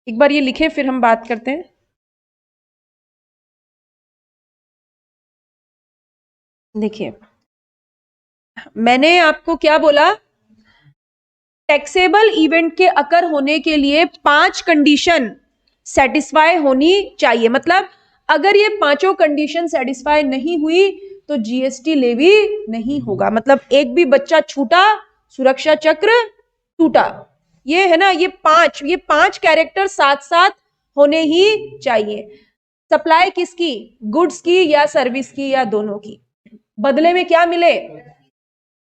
एक बार ये लिखे फिर हम बात करते हैं। देखिए मैंने आपको क्या बोला, टैक्सेबल इवेंट के अकर होने के लिए 5 कंडीशन सेटिस्फाई होनी चाहिए। मतलब अगर ये पांचों कंडीशन सेटिस्फाई नहीं हुई तो जीएसटी लेवी नहीं होगा। मतलब एक भी बच्चा छूटा सुरक्षा चक्र टूटा, ये है ना, ये पांच कैरेक्टर साथ साथ होने ही चाहिए। सप्लाई किसकी? गुड्स की या सर्विस की या दोनों की। बदले में क्या मिले,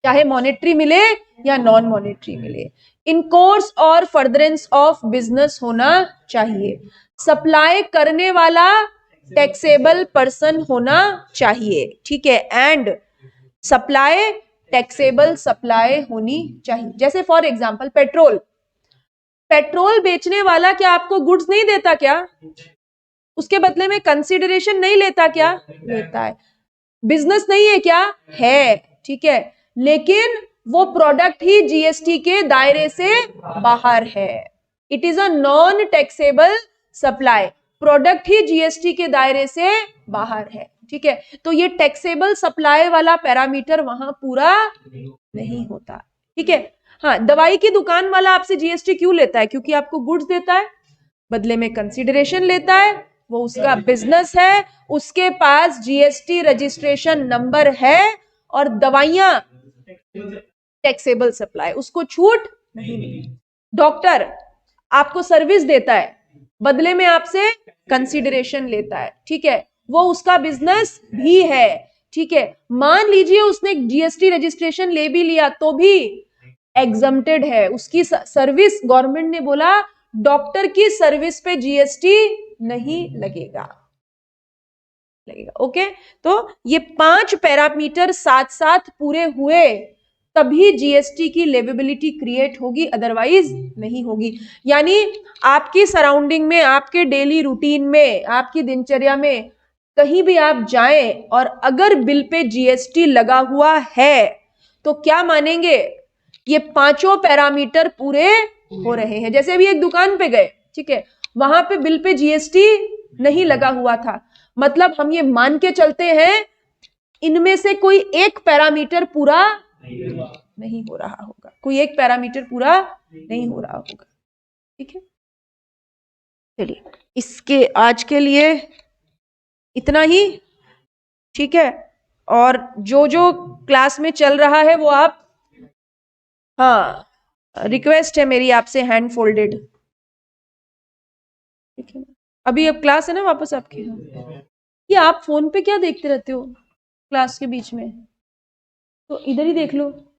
चाहे मॉनेटरी मिले या नॉन मॉनेटरी मिले। इन कोर्स और फर्दरेंस ऑफ बिजनेस होना चाहिए। सप्लाई करने वाला टैक्सेबल पर्सन होना चाहिए। ठीक है, एंड सप्लाई टैक्सेबल सप्लाई होनी चाहिए। जैसे फॉर एग्जांपल पेट्रोल, पेट्रोल बेचने वाला क्या आपको गुड्स नहीं देता क्या? उसके बदले में कंसीडरेशन नहीं लेता क्या? लेता है। बिजनेस नहीं है क्या? है। ठीक है, लेकिन वो प्रोडक्ट ही जीएसटी के दायरे से बाहर है। It is a non taxable supply, product he GST के दायरे से बाहर है, ठीक है। तो ये टैक्सेबल सप्लाई वाला पैरामीटर वहां पूरा नहीं होता, ठीक है। हाँ, दवाई की दुकान वाला आपसे जीएसटी क्यों लेता है? क्योंकि आपको गुड्स देता है, बदले में कंसिडरेशन लेता है, वो उसका बिजनेस है, उसके पास जीएसटी रजिस्ट्रेशन नंबर है, और दवाइयां टैक्सेबल सप्लाई, उसको छूट नहीं मिली। डॉक्टर आपको सर्विस देता है, बदले में आपसे कंसिडरेशन लेता है, ठीक है, वो उसका बिजनेस भी है, ठीक है। मान लीजिए उसने जीएसटी रजिस्ट्रेशन ले भी लिया तो भी एग्जम्प्टेड है, उसकी सर्विस, गवर्नमेंट ने बोला डॉक्टर की सर्विस पे जीएसटी नहीं लगेगा, ओके। तो ये 5 पैरामीटर साथ साथ पूरे हुए तभी जीएसटी की लेवेबिलिटी क्रिएट होगी, अदरवाइज नहीं होगी। यानी आपकी सराउंडिंग में, आपके डेली रूटीन में, आपकी दिनचर्या में कहीं भी आप जाएं और अगर बिल पे जीएसटी लगा हुआ है तो क्या मानेंगे? ये 5 पैरामीटर पूरे हो रहे हैं। जैसे अभी एक दुकान पे गए, ठीक है, वहां पे बिल पे जीएसटी नहीं लगा हुआ था, मतलब हम ये मान के चलते हैं इनमें से कोई एक पैरामीटर पूरा नहीं हो रहा होगा, कोई एक पैरामीटर पूरा नहीं हो रहा होगा, ठीक है। चलिए, इसके आज के लिए इतना ही, ठीक है। और जो जो क्लास में चल रहा है वो आप, हाँ, रिक्वेस्ट है मेरी आपसे, हैंड फोल्डेड, ठीक है। अभी अब क्लास है ना वापस आपकी, ये आप फोन पे क्या देखते रहते हो क्लास के बीच में? तो इधर ही देख लो।